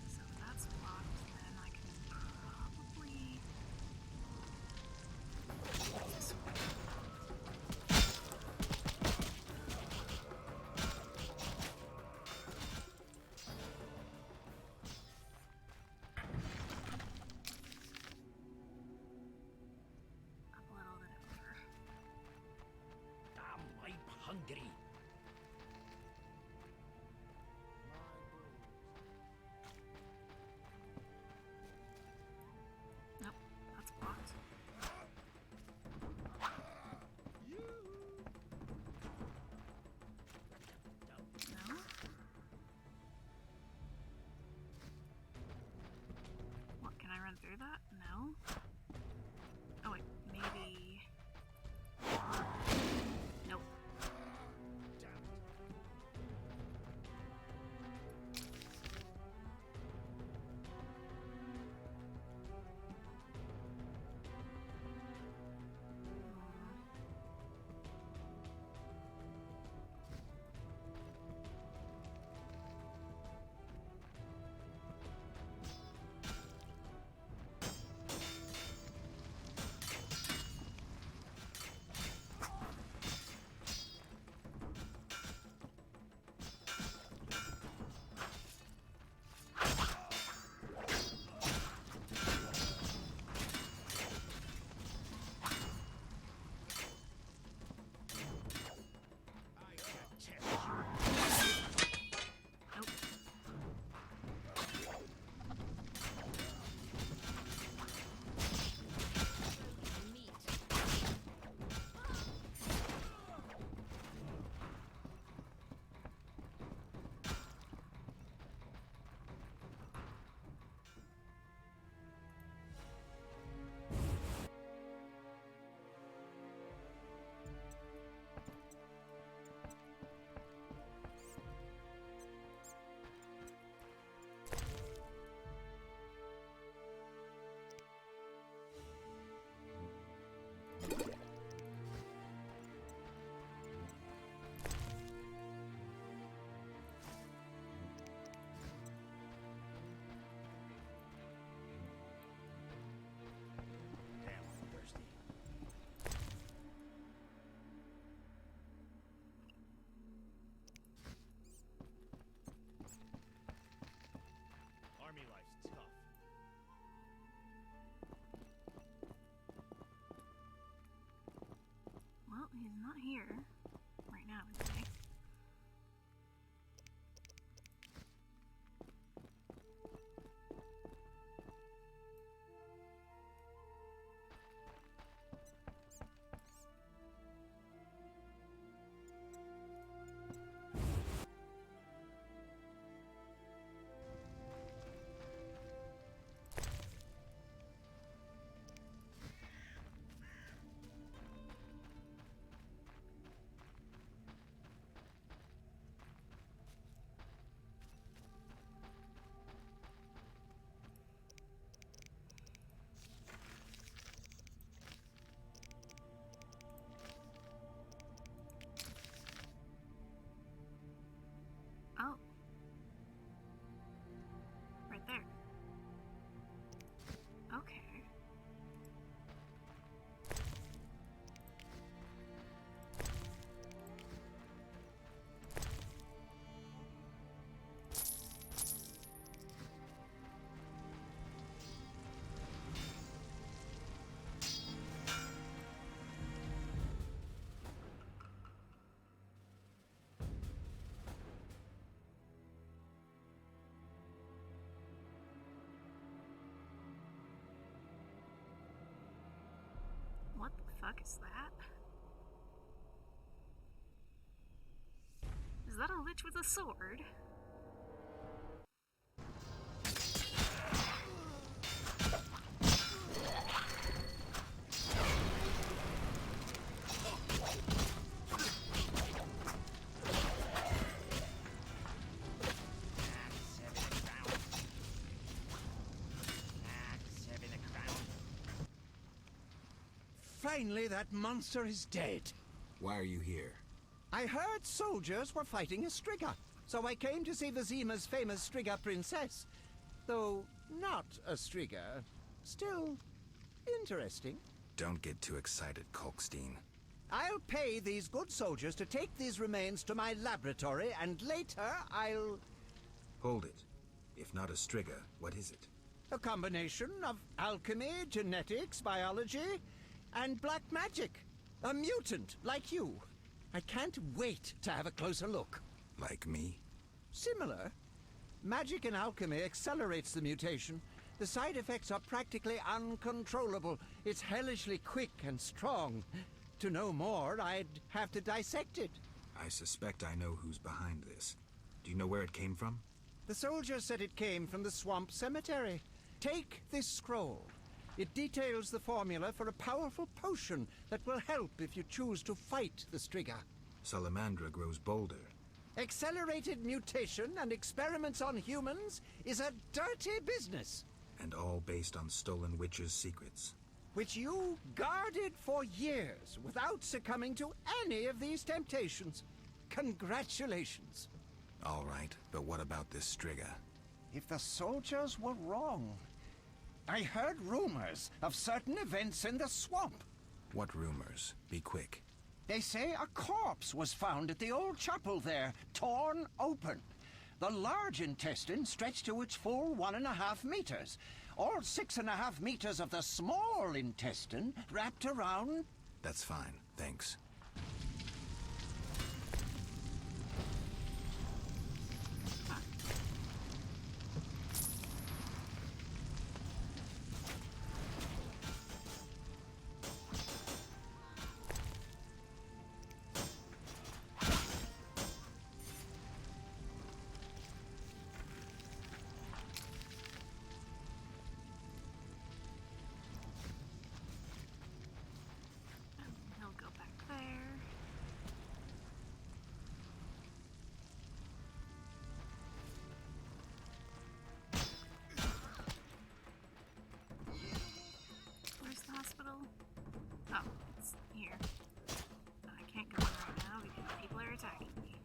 So that's locked, then I can probably... this way. Up a little bit over. Damn, I'm hungry. Nope, that's blocked. No? What, can I run through that? No? Oh wait, maybe... Nope. here right now, anyway. Oh. Right there. Okay. What the fuck is that? Is that a lich with a sword? Finally, that monster is dead. Why are you here? I heard soldiers were fighting a Striga, so I came to see Vizima's famous Striga princess. Though not a Striga, still interesting. Don't get too excited, Kalkstein. I'll pay these good soldiers to take these remains to my laboratory, and later I'll... Hold it. If not a Striga, what is it? A combination of alchemy, genetics, biology, and black magic. A mutant, like you. I can't wait to have a closer look. Like me? Similar. Magic and alchemy accelerates the mutation. The side effects are practically uncontrollable. It's hellishly quick and strong. To know more, I'd have to dissect it. I suspect I know who's behind this. Do you know where it came from? The soldier said it came from the swamp cemetery. Take this scroll. It details the formula for a powerful potion that will help if you choose to fight the Striga. Salamandra grows bolder. Accelerated mutation and experiments on humans is a dirty business. And all based on stolen witches' secrets. Which you guarded for years without succumbing to any of these temptations. Congratulations. All right, but what about this Striga? If the soldiers were wrong... I heard rumors of certain events in the swamp. What rumors? Be quick. They say a corpse was found at the old chapel there, torn open. The large intestine stretched to its full 1.5 meters. All 6.5 meters of the small intestine wrapped around... That's fine, thanks. Hospital? Oh, it's here. But I can't go in right now because people are attacking me.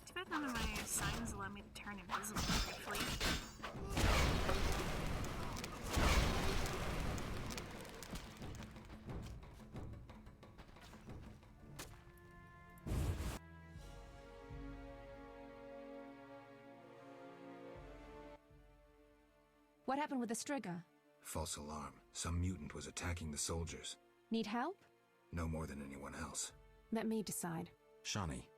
Too bad none of my signs allow me to turn invisible briefly. What happened with the Striga? False alarm. Some mutant was attacking the soldiers. Need help? No more than anyone else. Let me decide. Shawnee,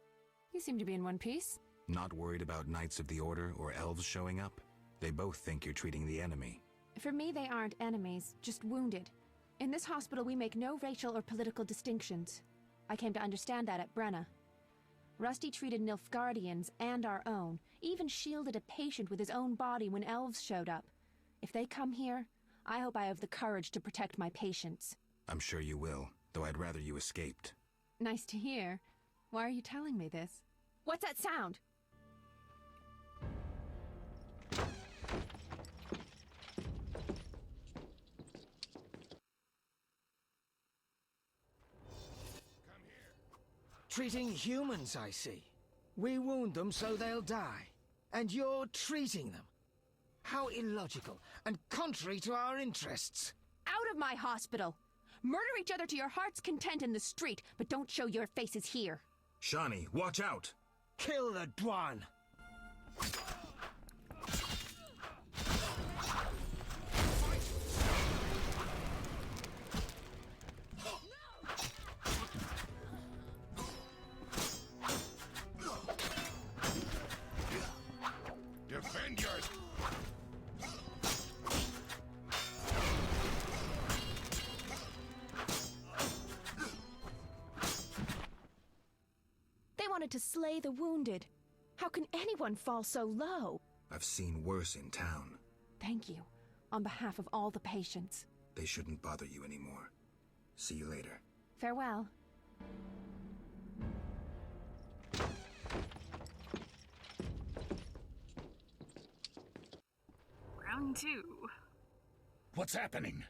You seem to be in one piece. not worried about Knights of the Order or elves showing up? They both think you're treating the enemy. For me, they aren't enemies, just wounded. In this hospital, we make no racial or political distinctions. I came to understand that at Brenna. Rusty treated Nilfgaardians and our own, even shielded a patient with his own body when elves showed up. If they come here, I hope I have the courage to protect my patients. I'm sure you will, though I'd rather you escaped. Nice to hear. Why are you telling me this? What's that sound? Treating humans, I see. We wound them so they'll die. And you're treating them. How illogical and contrary to our interests. Out of my hospital! Murder each other to your heart's content in the street, but don't show your faces here. Shawnee, watch out! Kill the Dwan! Defend yours. They wanted to slay the wounded. How can anyone fall so low? I've seen worse in town. Thank you, on behalf of all the patients. They shouldn't bother you anymore. See you later. Farewell. Round 2. What's happening?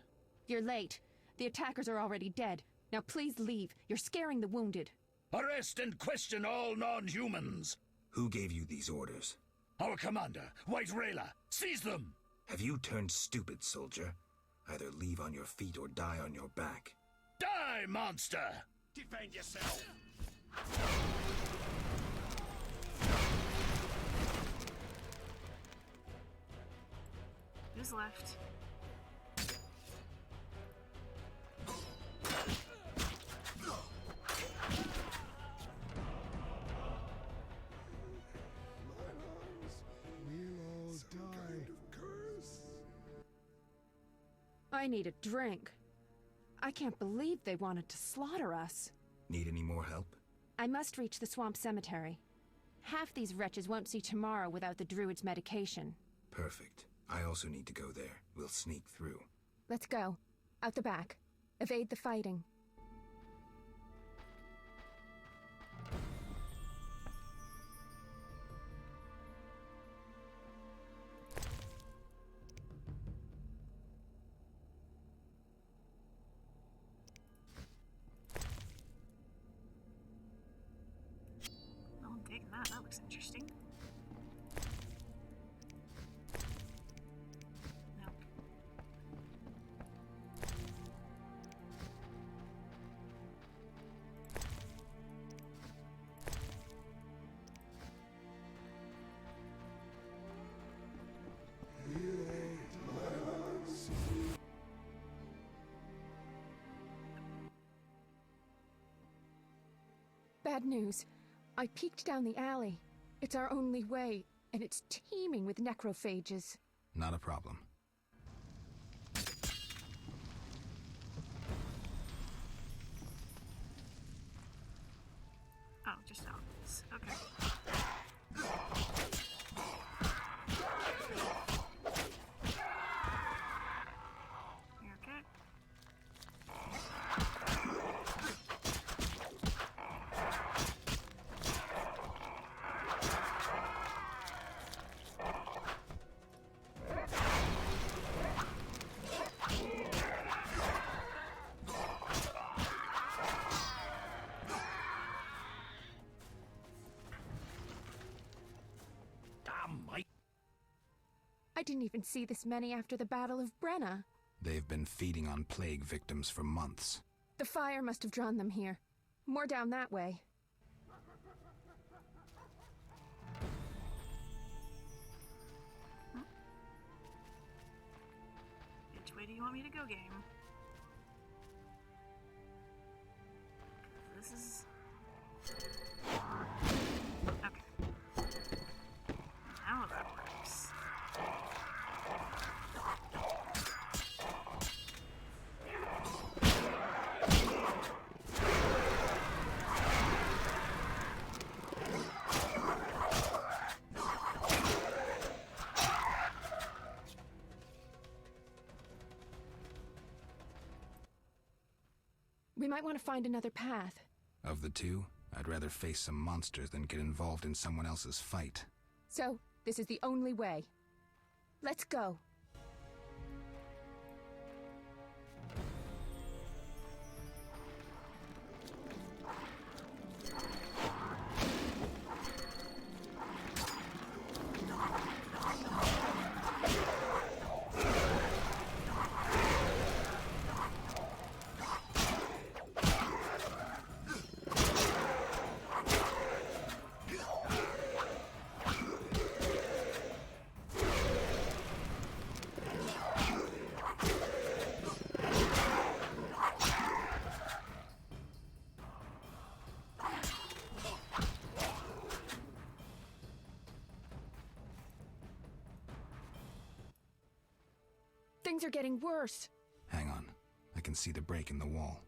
You're late. The attackers are already dead. Now please leave. You're scaring the wounded. Arrest and question all non-humans. Who gave you these orders? Our commander, White Rayla. Seize them! Have you turned stupid, soldier? Either leave on your feet or die on your back. Die, monster! Defend yourself! Who's left? I need a drink. I can't believe they wanted to slaughter us. Need any more help? I must reach the swamp cemetery. Half these wretches won't see tomorrow without the druid's medication. Perfect. I also need to go there. We'll sneak through. Let's go. Out the back. Evade the fighting. Oh, I'm digging that. That looks interesting. Nope. Bad news. I peeked down the alley. It's our only way, and it's teeming with necrophages. Not a problem. Oh, just owls. Okay. You okay? I didn't even see this many after the Battle of Brenna. They've been feeding on plague victims for months. The fire must have drawn them here. More down that way. Which way do you want me to go, game? This is... Okay. Now that works. We might want to find another path. Of the two, I'd rather face some monsters than get involved in someone else's fight. So, this is the only way. Let's go. Things are getting worse. Hang on. I can see the break in the wall.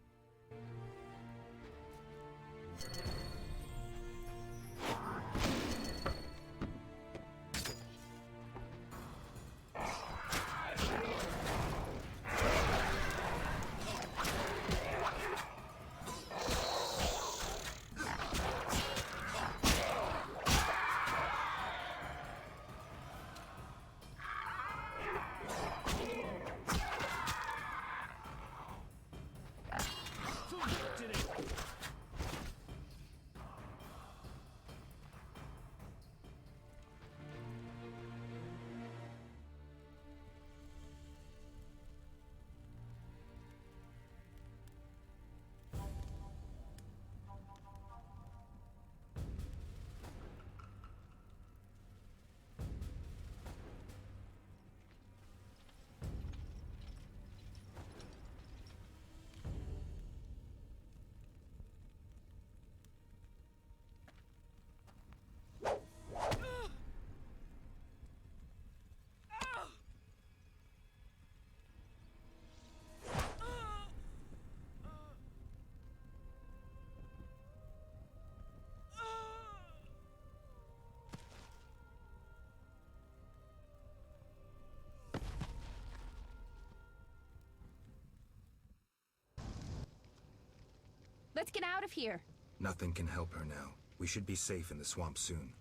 Let's get out of here. Nothing can help her now. We should be safe in the swamp soon.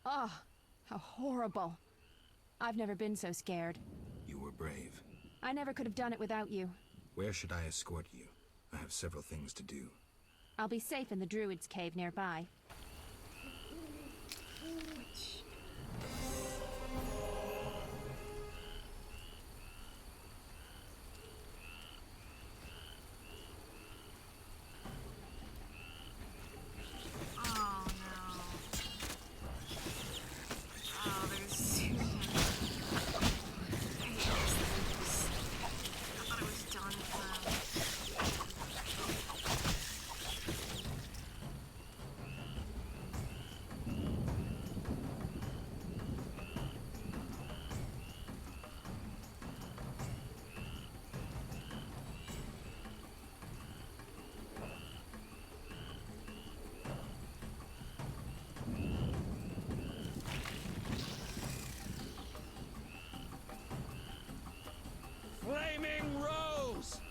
Oh, how horrible. I've never been so scared. You were brave. I never could have done it without you. Where should I escort you? I have several things to do. I'll be safe in the Druid's cave nearby. Oh no. Oh, there's too many. I hate these things. I thought it was done for them. Flaming Rose!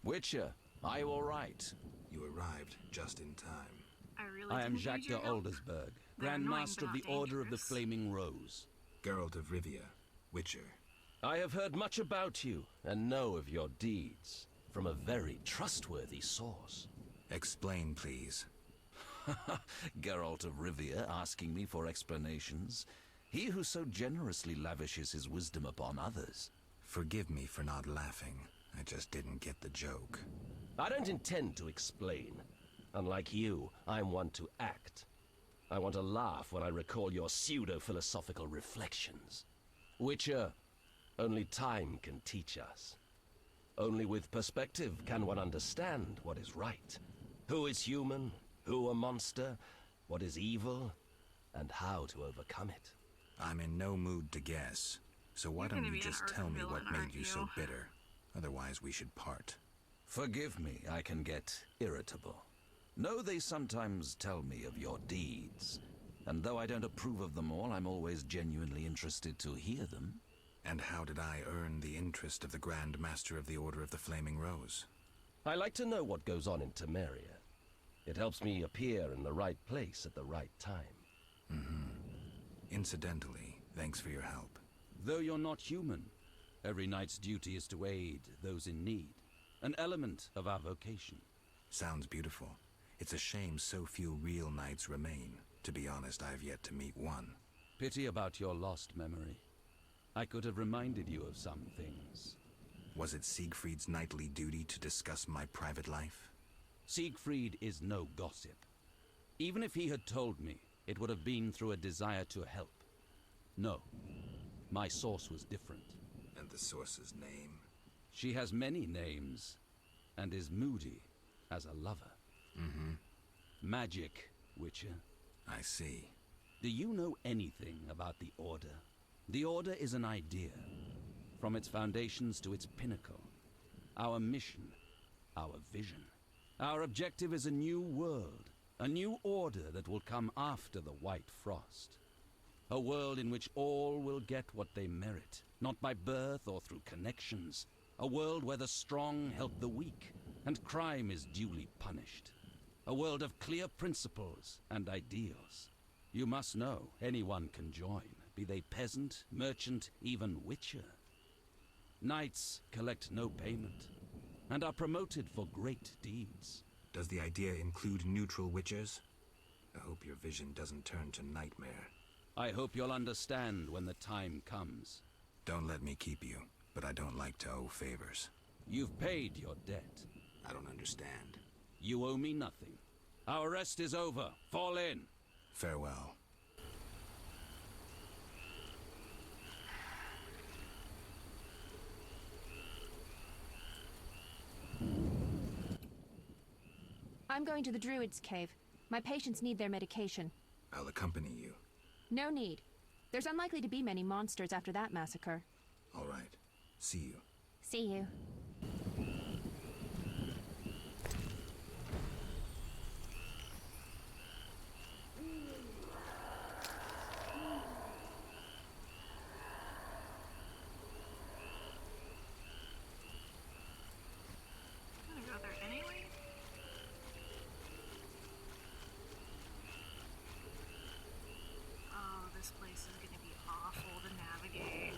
Witcher, are you all right? You arrived just in time. I am Jacques de Aldersberg, Grand Master of the Order of the Flaming Rose. Geralt of Rivia, Witcher. I have heard much about you and know of your deeds from a very trustworthy source. Explain, please. Geralt of Rivia asking me for explanations. He who so generously lavishes his wisdom upon others. Forgive me for not laughing. I just didn't get the joke. I don't intend to explain. Unlike you, I'm one to act. I want to laugh when I recall your pseudo-philosophical reflections. Witcher, only time can teach us. Only with perspective can one understand what is right. Who is human, who a monster, what is evil, and how to overcome it. I'm in no mood to guess, so why don't you just tell me what made you so bitter? Otherwise we should part. Forgive me, I can get irritable. Know they sometimes tell me of your deeds, and though I don't approve of them all, I'm always genuinely interested to hear them. And how did I earn the interest of the Grand Master of the Order of the Flaming Rose? I like to know what goes on in Temeria. It helps me appear in the right place at the right time. Incidentally, thanks for your help. Though you're not human, every knight's duty is to aid those in need. An element of our vocation. Sounds beautiful. It's a shame so few real knights remain. To be honest, I've yet to meet one. Pity about your lost memory. I could have reminded you of some things. Was it Siegfried's knightly duty to discuss my private life? Siegfried is no gossip. Even if he had told me, it would have been through a desire to help. No, my source was different. And the source's name? She has many names, and is moody as a lover. Magic, Witcher. I see. Do you know anything about the Order? The Order is an idea, from its foundations to its pinnacle. Our mission, our vision. Our objective is a new world, a new order that will come after the White Frost. A world in which all will get what they merit, not by birth or through connections. A world where the strong help the weak, and crime is duly punished. A world of clear principles and ideals. You must know anyone can join, be they peasant, merchant, even witcher. Knights collect no payment, and are promoted for great deeds. Does the idea include neutral witchers? I hope your vision doesn't turn to nightmare. I hope you'll understand when the time comes. Don't let me keep you, but I don't like to owe favors. You've paid your debt. I don't understand. You owe me nothing. Our rest is over. Fall in. Farewell. I'm going to the Druid's Cave. My patients need their medication. I'll accompany you. No need. There's unlikely to be many monsters after that massacre. All right. See you. See you. Gonna go there anyway? Oh, this place is gonna be awful to navigate.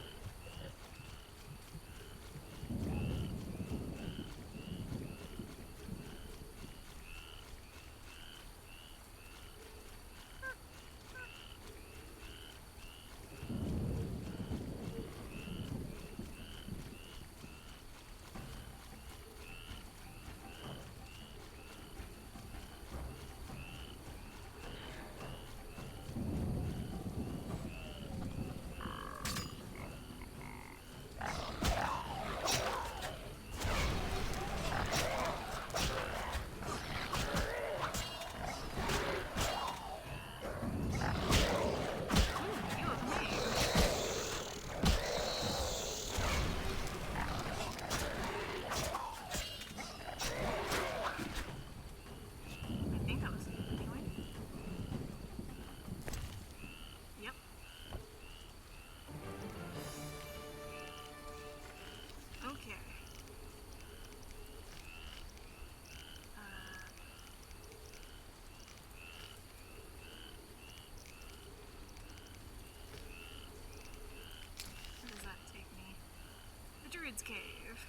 Druid's Cave,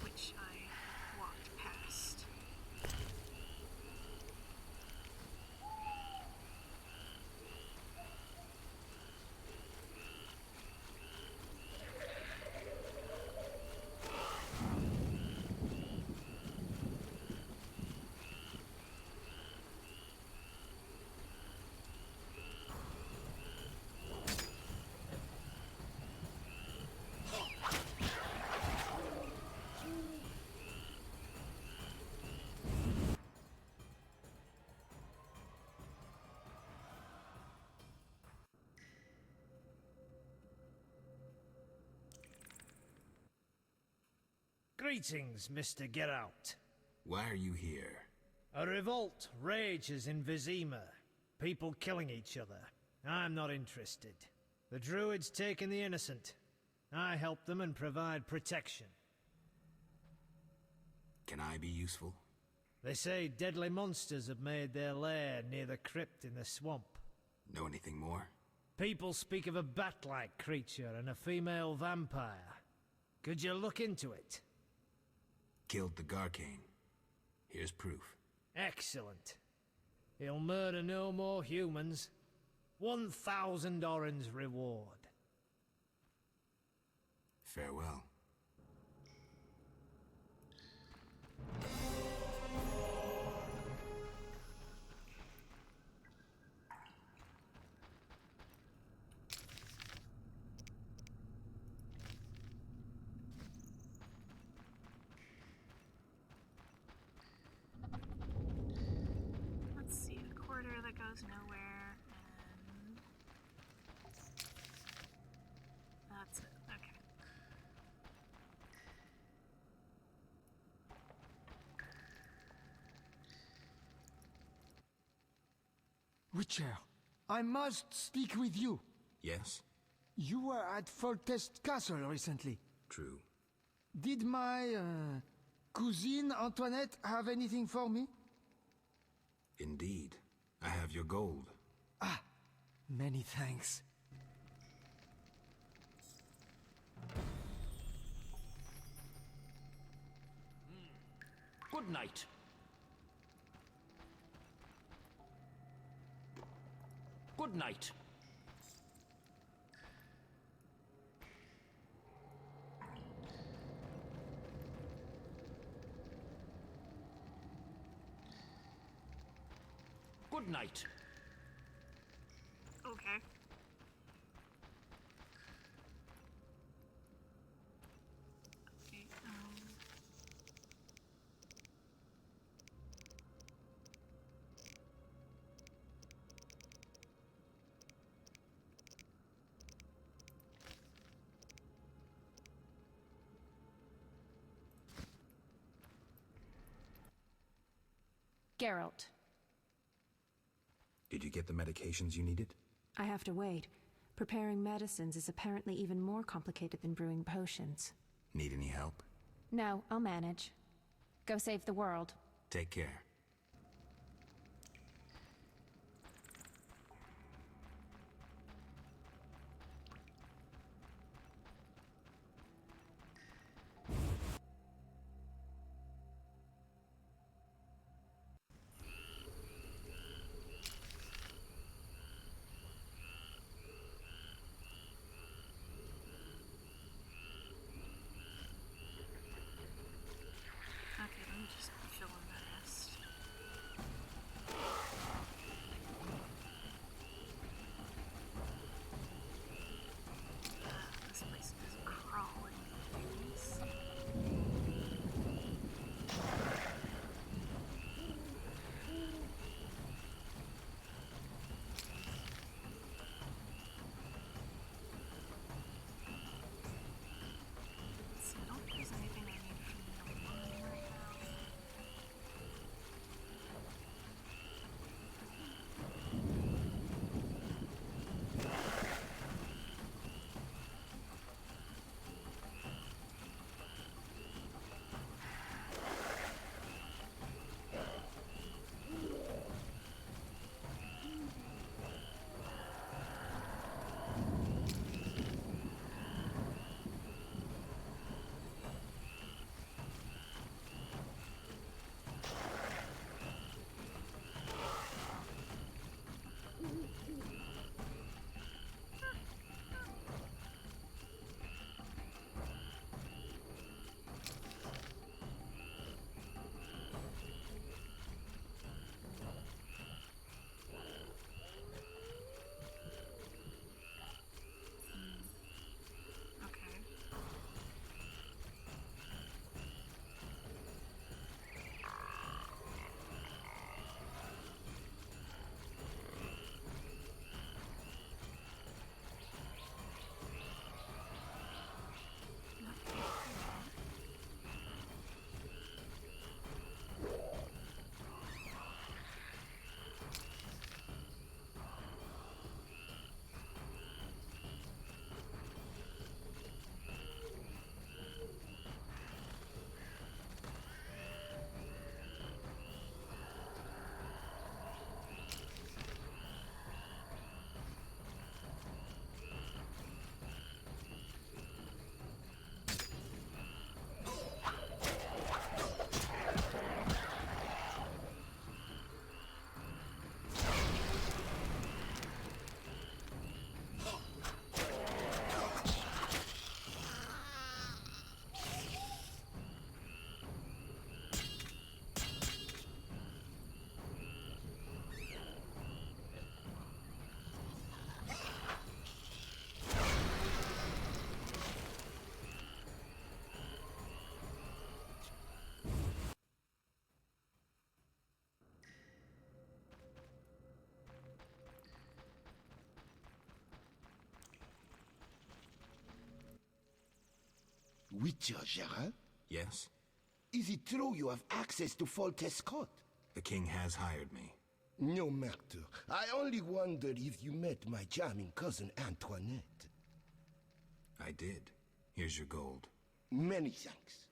which I walked past. Greetings, Mr. Geralt. Why are you here? A revolt rages in Vizima. People killing each other. I'm not interested. The druids taking the innocent. I help them and provide protection. Can I be useful? They say deadly monsters have made their lair near the crypt in the swamp. Know anything more? People speak of a bat-like creature and a female vampire. Could you look into it? Killed the Garcane. Here's proof. Excellent. He'll murder no more humans. 1,000 Orens reward. Farewell. Let's see, a quarter that goes nowhere, and that's it. Okay. Witcher, I must speak with you. Yes? You were at Foltest Castle recently. True. Did my, cousine Antoinette have anything for me? Indeed. I have your gold. Ah, many thanks. Good night. Good night. Good night. Okay. Okay, Geralt, Did you get the medications you needed? I have to wait. Preparing medicines is apparently even more complicated than brewing potions. Need any help? No, I'll manage. Go save the world. Take care. okay, let me just fill in the rest. Witcher, Geralt? Yes? Is it true you have access to Foltest Court? The king has hired me. No matter. I only wondered if you met my charming cousin Antoinette. I did. Here's your gold. Many thanks.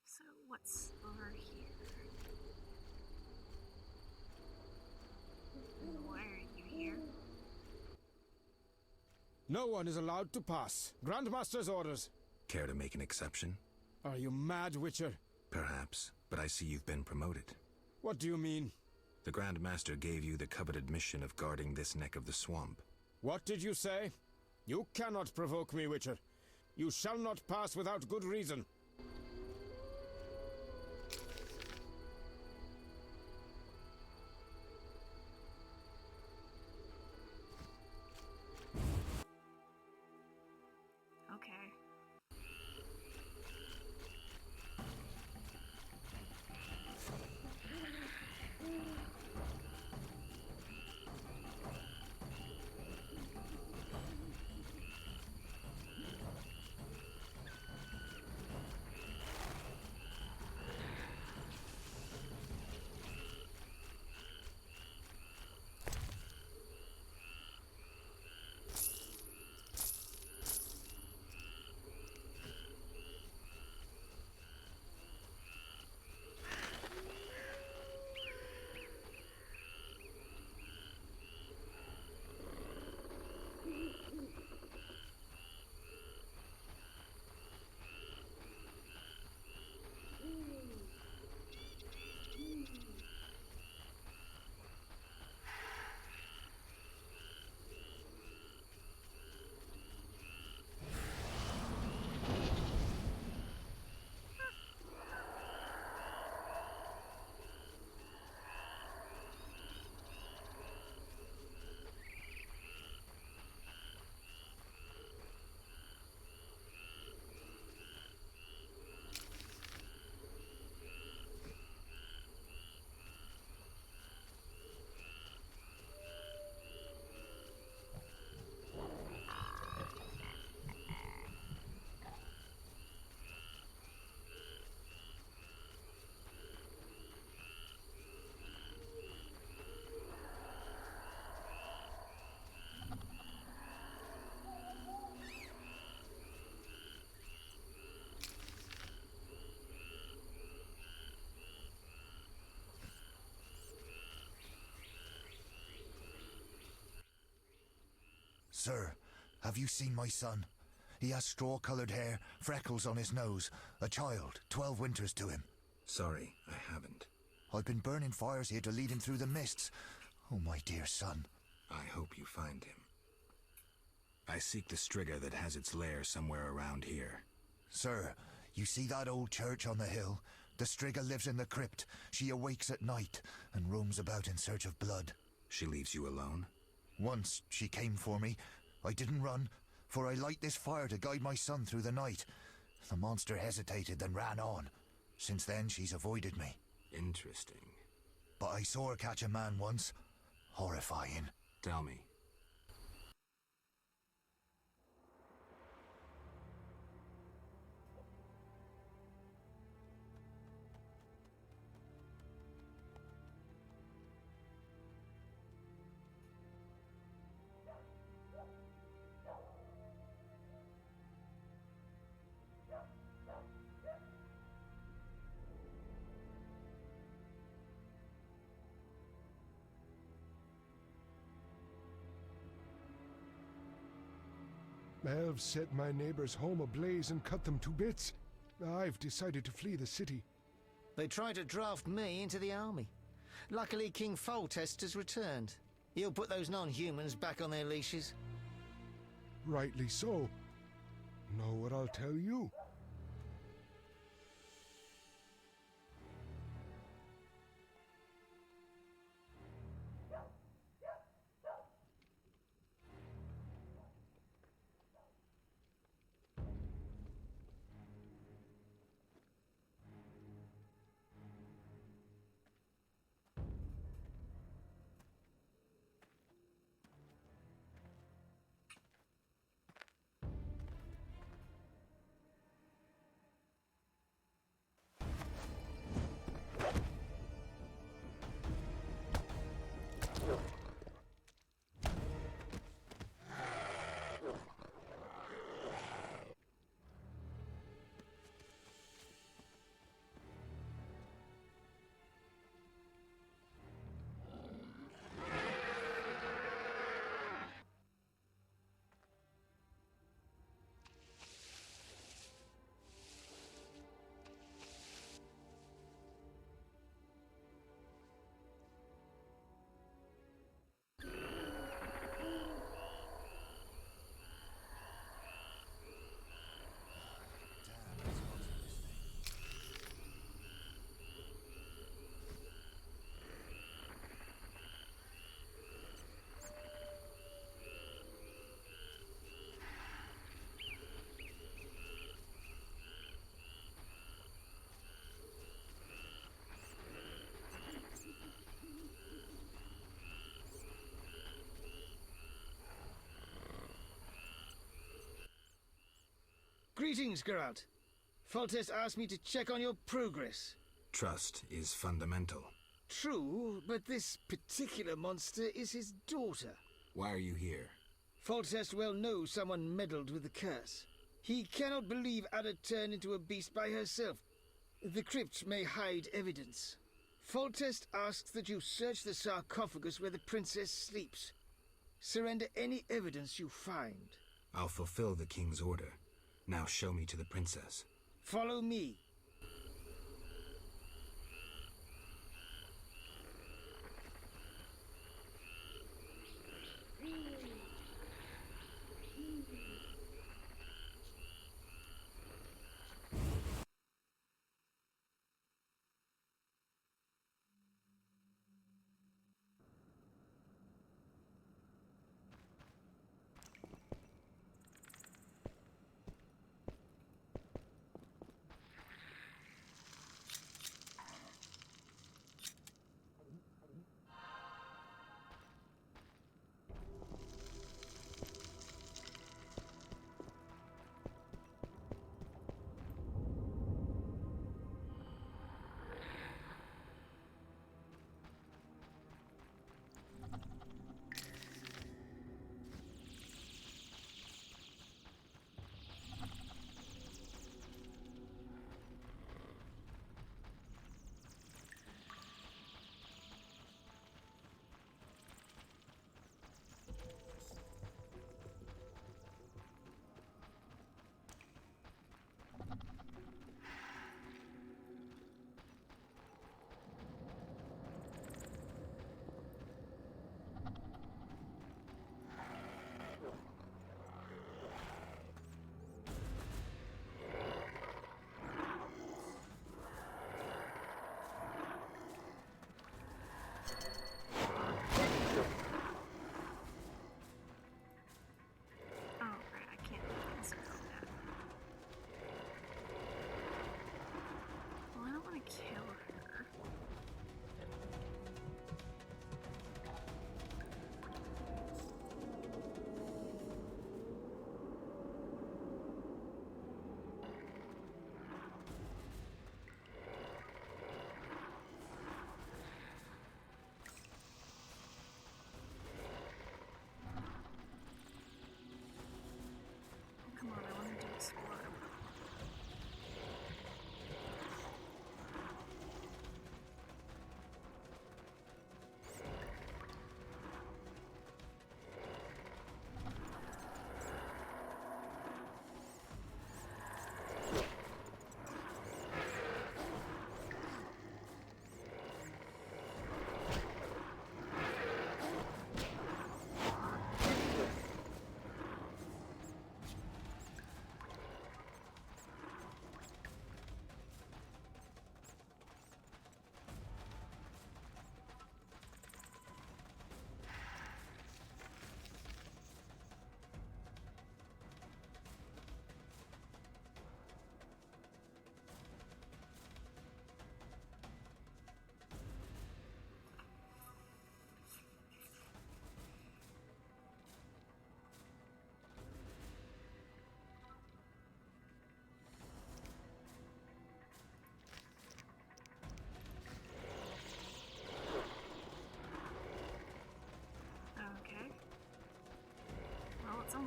So what's over here? Why are you here? No one is allowed to pass. Grandmaster's orders. Care to make an exception? Are you mad, Witcher? Perhaps, but I see you've been promoted. What do you mean? The Grandmaster gave you the coveted mission of guarding this neck of the swamp. What did you say? You cannot provoke me, Witcher. You shall not pass without good reason. Okay. Sir, have you seen my son? He has straw-colored hair, freckles on his nose, a child, 12 winters to him. Sorry, I haven't. I've been burning fires here to lead him through the mists. Oh, my dear son. I hope you find him. I seek the Striga that has its lair somewhere around here. Sir, you see that old church on the hill? The Striga lives in the crypt. She awakes at night and roams about in search of blood. She leaves you alone? Once she came for me. I didn't run, for I light this fire to guide my son through the night. The monster hesitated, then ran on. Since then, she's avoided me. Interesting. But I saw her catch a man once. Horrifying. Tell me. Elves set my neighbor's home ablaze and cut them to bits. I've decided to flee the city. They tried to draft me into the army. Luckily, King Foltest has returned. He'll put those non-humans back on their leashes. Rightly so. Know what I'll tell you? Greetings, Geralt. Foltest asked me to check on your progress. Trust is fundamental. True, but this particular monster is his daughter. Why are you here? Foltest well knows someone meddled with the curse. He cannot believe Ada turned into a beast by herself. The crypt may hide evidence. Foltest asks that you search the sarcophagus where the princess sleeps. Surrender any evidence you find. I'll fulfill the king's order. Now show me to the princess. Follow me.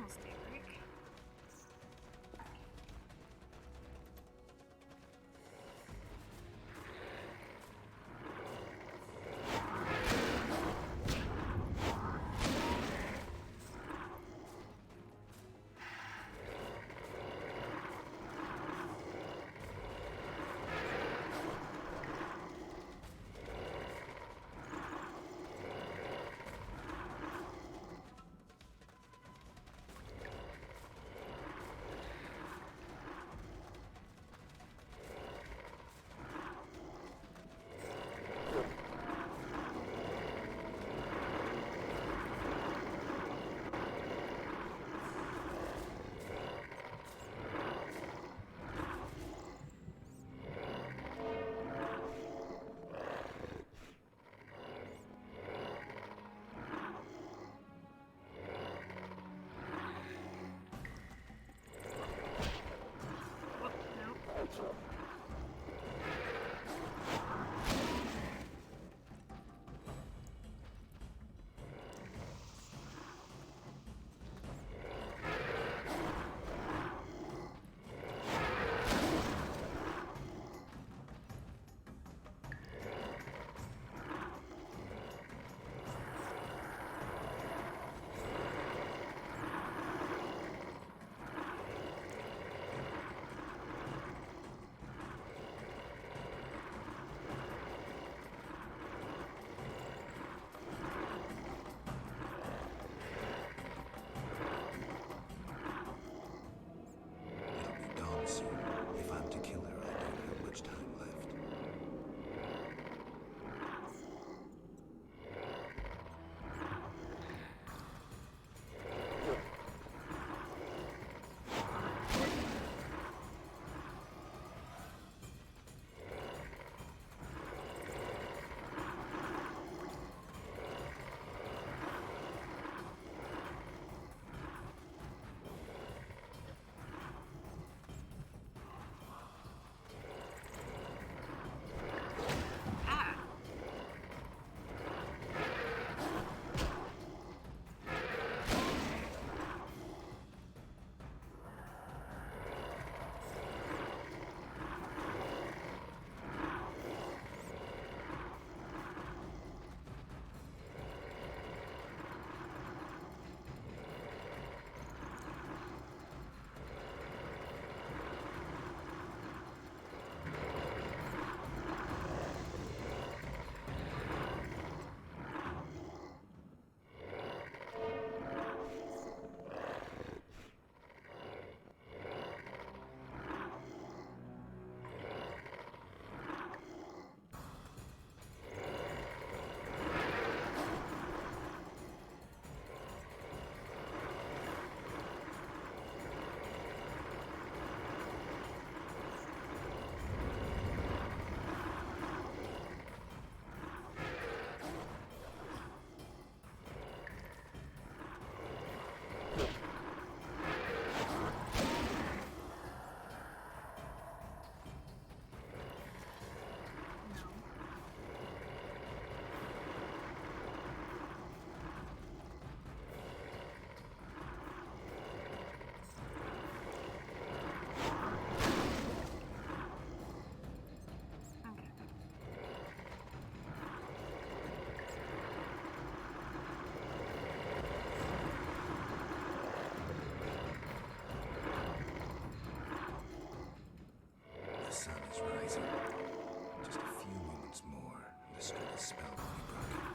almost daybreak. If I'm to kill her, I don't have much time left. The sun is rising. Just a few moments more, and the struggle spell will be broken.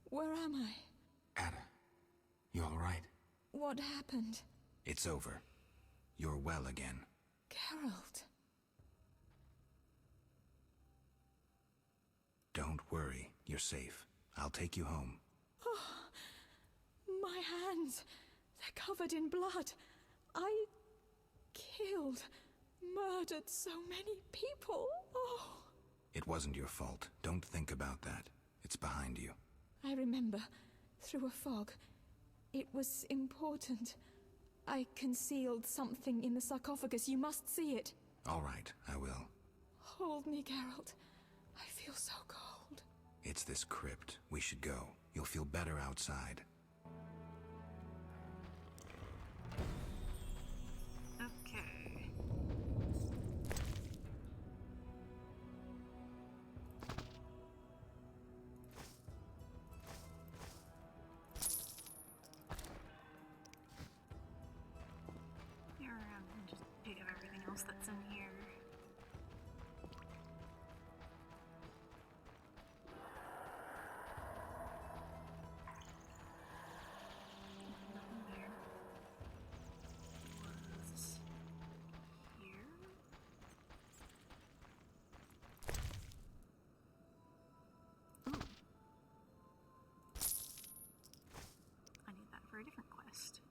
Where am I? Ada, you alright? What happened? It's over. You're well again. Geralt. Don't worry, you're safe. I'll take you home. Oh, my hands. They're covered in blood. I killed, murdered so many people. Oh. It wasn't your fault. Don't think about that. It's behind you. I remember, through a fog. It was important. I concealed something in the sarcophagus. You must see it. All right, I will. Hold me, Geralt. I feel so cold. It's this crypt. We should go. You'll feel better outside. Okay. Here, just pick up everything else that's in here. Nothing there. Was here? Ooh. I need that for a different quest.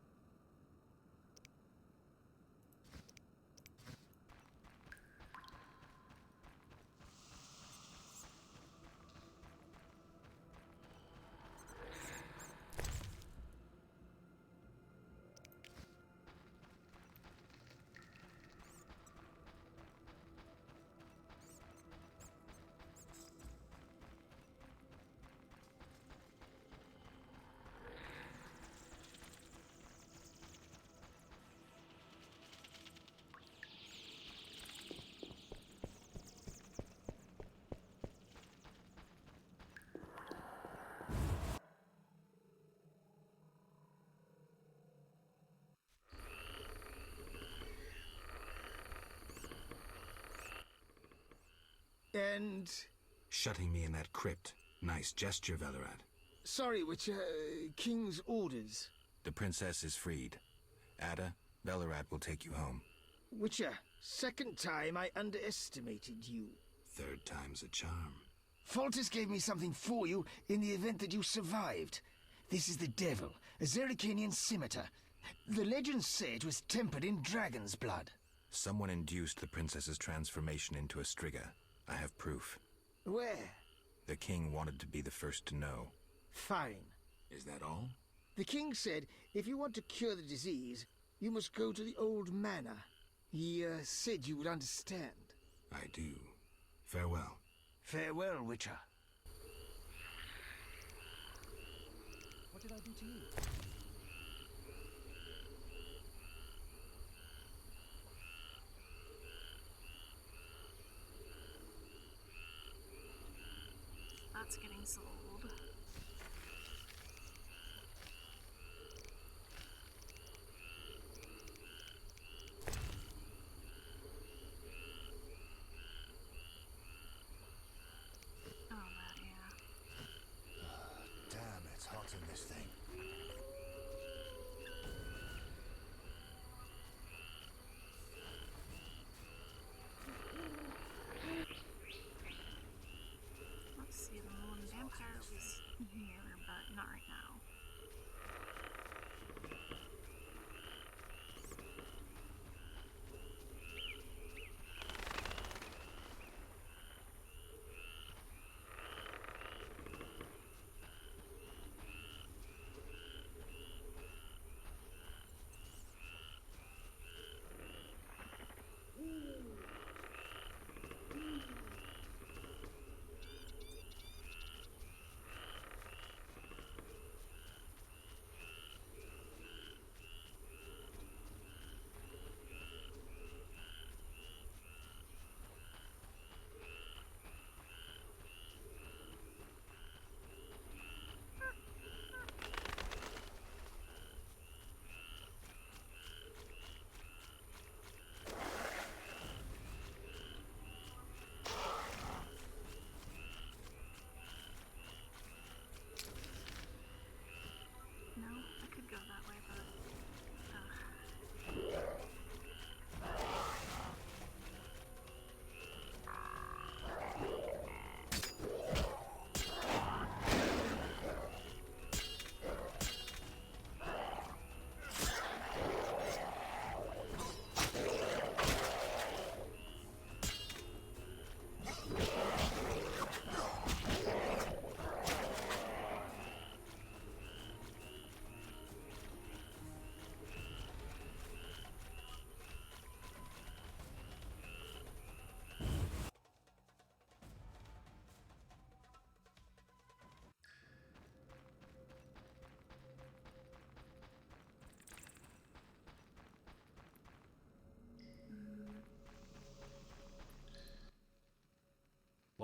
And... Shutting me in that crypt. Nice gesture, Velerad. Sorry, Witcher. King's orders. The princess is freed. Ada, Velerad will take you home. Witcher, second time I underestimated you. Third time's a charm. Foltest gave me something for you in the event that you survived. This is the Devil, a Zerrikanian scimitar. The legends say it was tempered in dragon's blood. Someone induced the princess's transformation into a Striga. I have proof. Where? The king wanted to be the first to know. Fine. Is that all? The king said if you want to cure the disease, you must go to the old manor. He said you would understand. I do. Farewell. Farewell, Witcher. What did I do to you? That's getting sold. Oh, that, yeah. Damn, it's hot in this thing. Let's see, the one vampire was here, but not right now.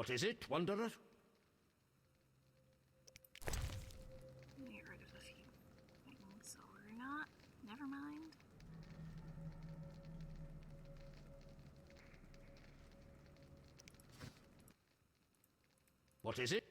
What is it, Wanderer? Get rid of a few things, so we're not. Never mind. What is it?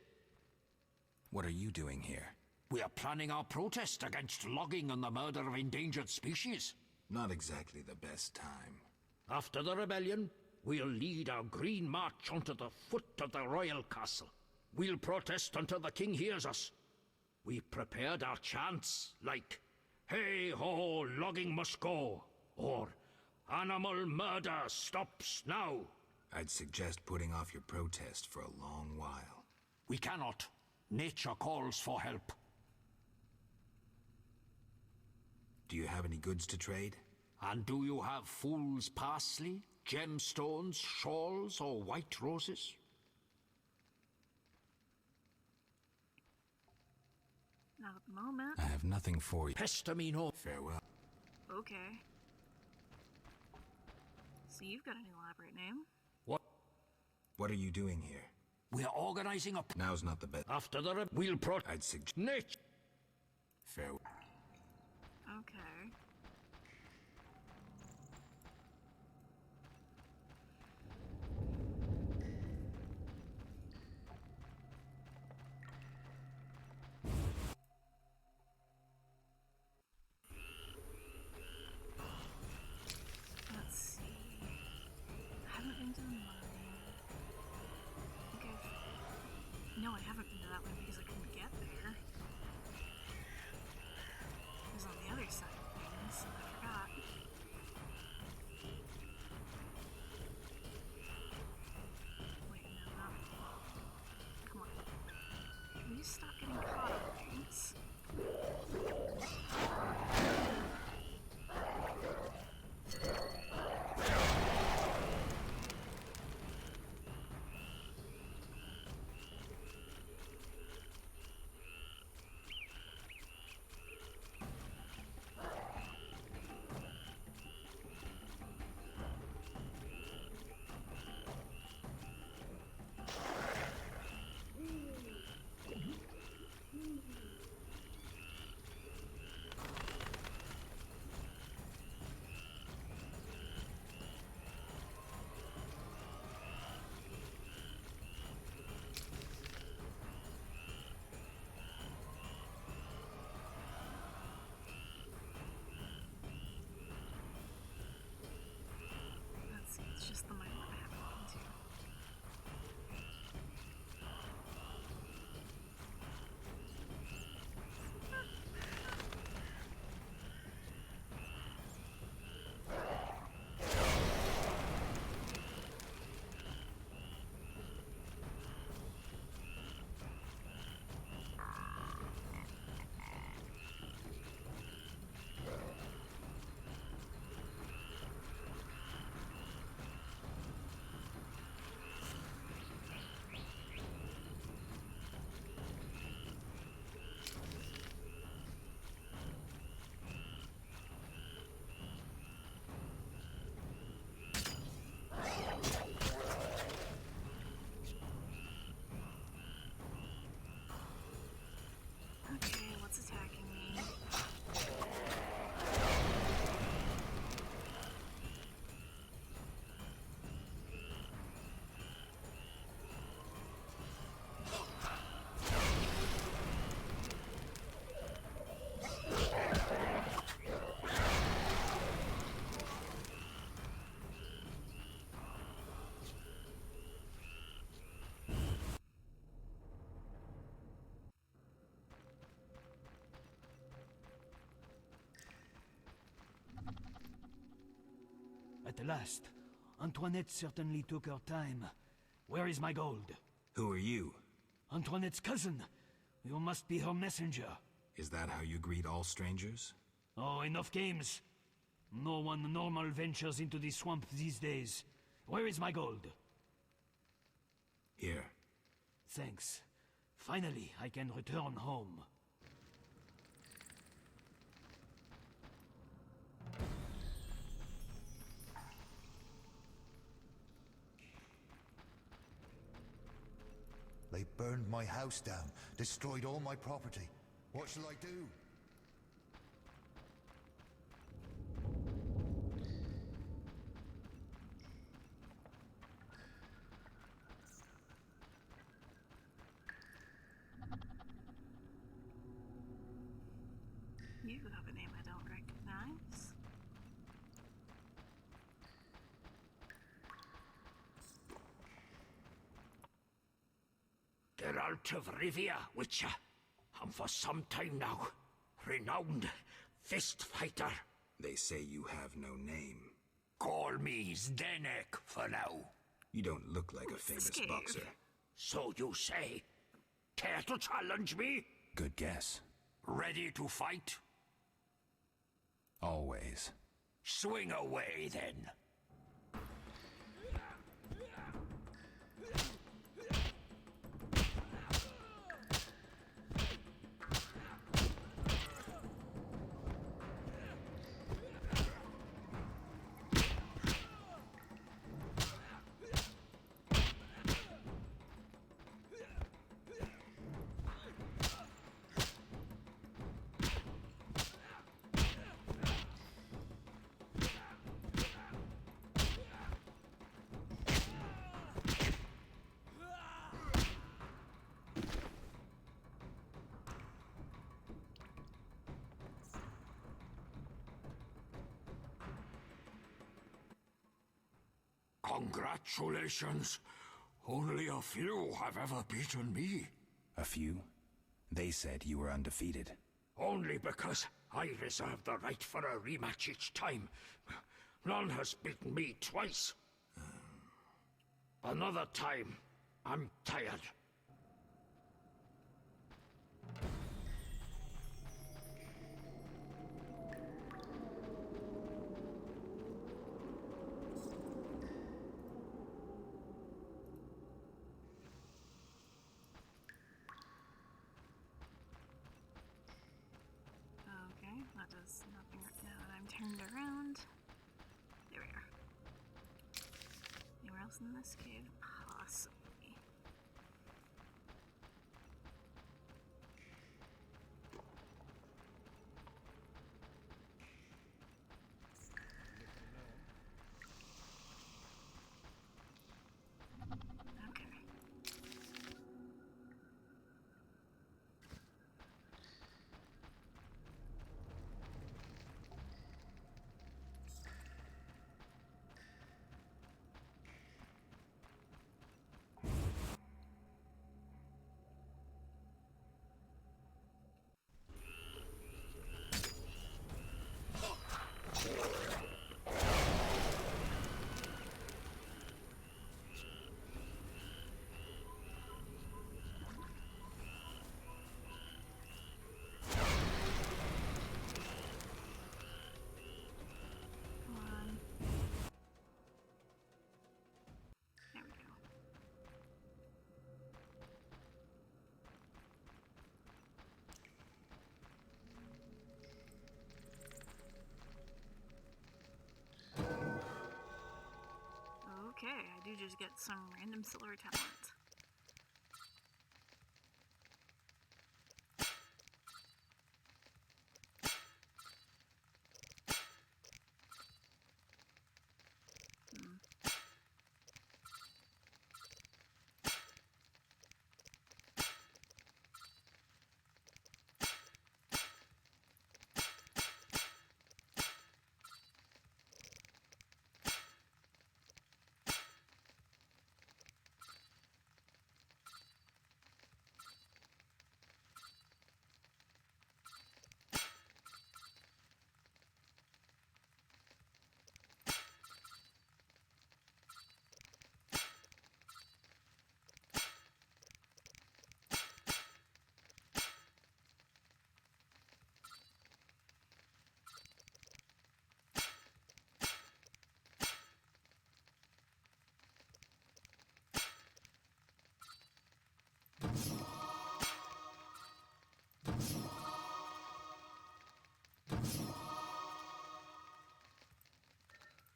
What are you doing here? We are planning our protest against logging and the murder of endangered species. Not exactly the best time. After the rebellion, we'll lead our green march onto the foot of the royal castle. We'll protest until the king hears us. We prepared our chants, like, "Hey ho, logging must go," or "Animal murder stops now." I'd suggest putting off your protest for a long while. We cannot. Nature calls for help. Do you have any goods to trade? And do you have fool's parsley, gemstones, shawls, or white roses? Not at the moment. I have nothing for you. Pestamino. Farewell. Okay. So you've got an elaborate name. What are you doing here? We are organizing a... Now's not the best. After the we'll I'd suggest... Nature. Farewell. Okay. Let's see. I haven't been to the mine. No, I haven't been to that one because I couldn't get there. It was on the other side of things, and I forgot. Wait, no, not... Come on. Can you stop getting caught on things? It's just the mine that I haven't been to. Okay, what's attacking me? At last. Antoinette certainly took her time. Where is my gold? Who are you? Antoinette's cousin. You must be her messenger. Is that how you greet all strangers? Oh, enough games. No one normal ventures into the swamp these days. Where is my gold? Here. Thanks. Finally, I can return home. my house down, destroyed all my property. What shall I do? You have a name I don't recognize. Geralt of Rivia, Witcher, and for some time now, renowned fist fighter. They say you have no name. Call me Zdenek for now. You don't look like a famous boxer. So you say. Care to challenge me? Good guess. Ready to fight? Always. Swing away, then. Congratulations. Only a few have ever beaten me. A few? They said you were undefeated. Only because I reserve the right for a rematch each time. None has beaten me twice. Another time. I'm tired. Okay, that does nothing right now that I'm turned around. There we are. Anywhere else in this cave? Possibly. Okay. There we go. Okay, I do just get some random silver talent.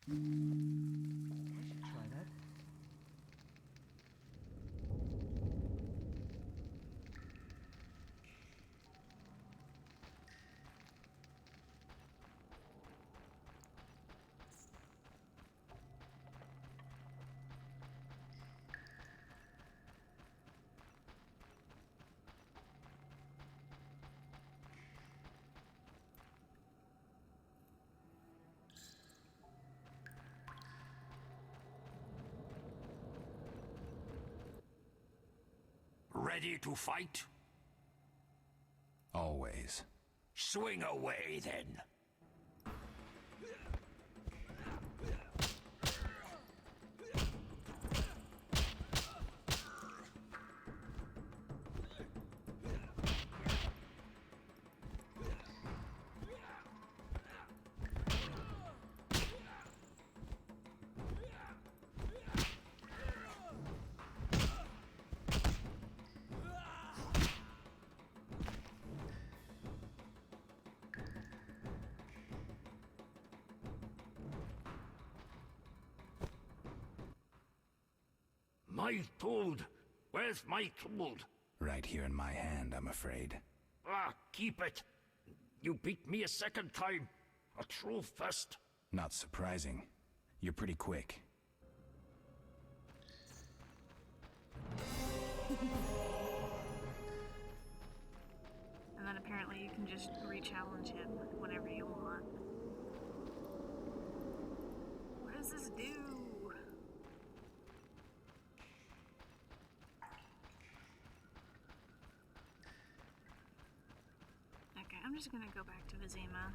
Try that. Ready to fight? Always. Swing away, then. My toad! Where's my toad? Right here in my hand, I'm afraid. Ah, keep it! You beat me a second time. A true first. Not surprising. You're pretty quick. And then apparently you can just re-challenge him whenever you want. What does this do? Okay, I'm just gonna go back to Vizima.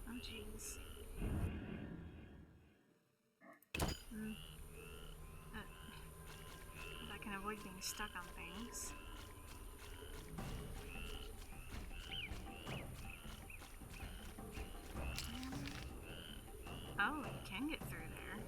Oh jeez. I can avoid being stuck on things. Oh, you can get through there.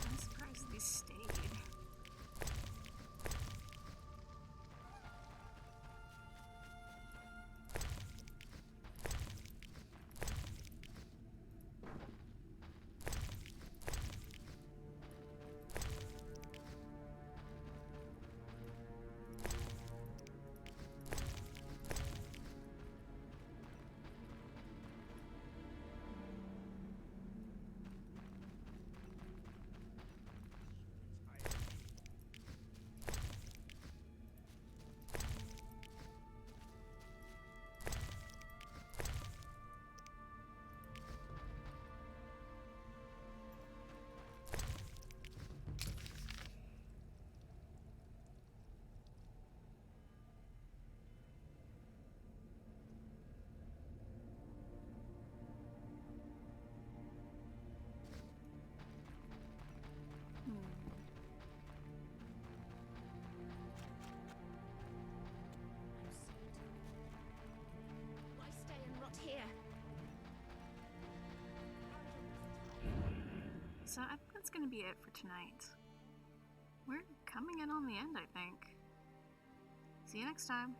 I'm surprised these stayed. Why stay and rot here? So I think that's gonna be it for tonight. We're coming in on the end, I think. See you next time.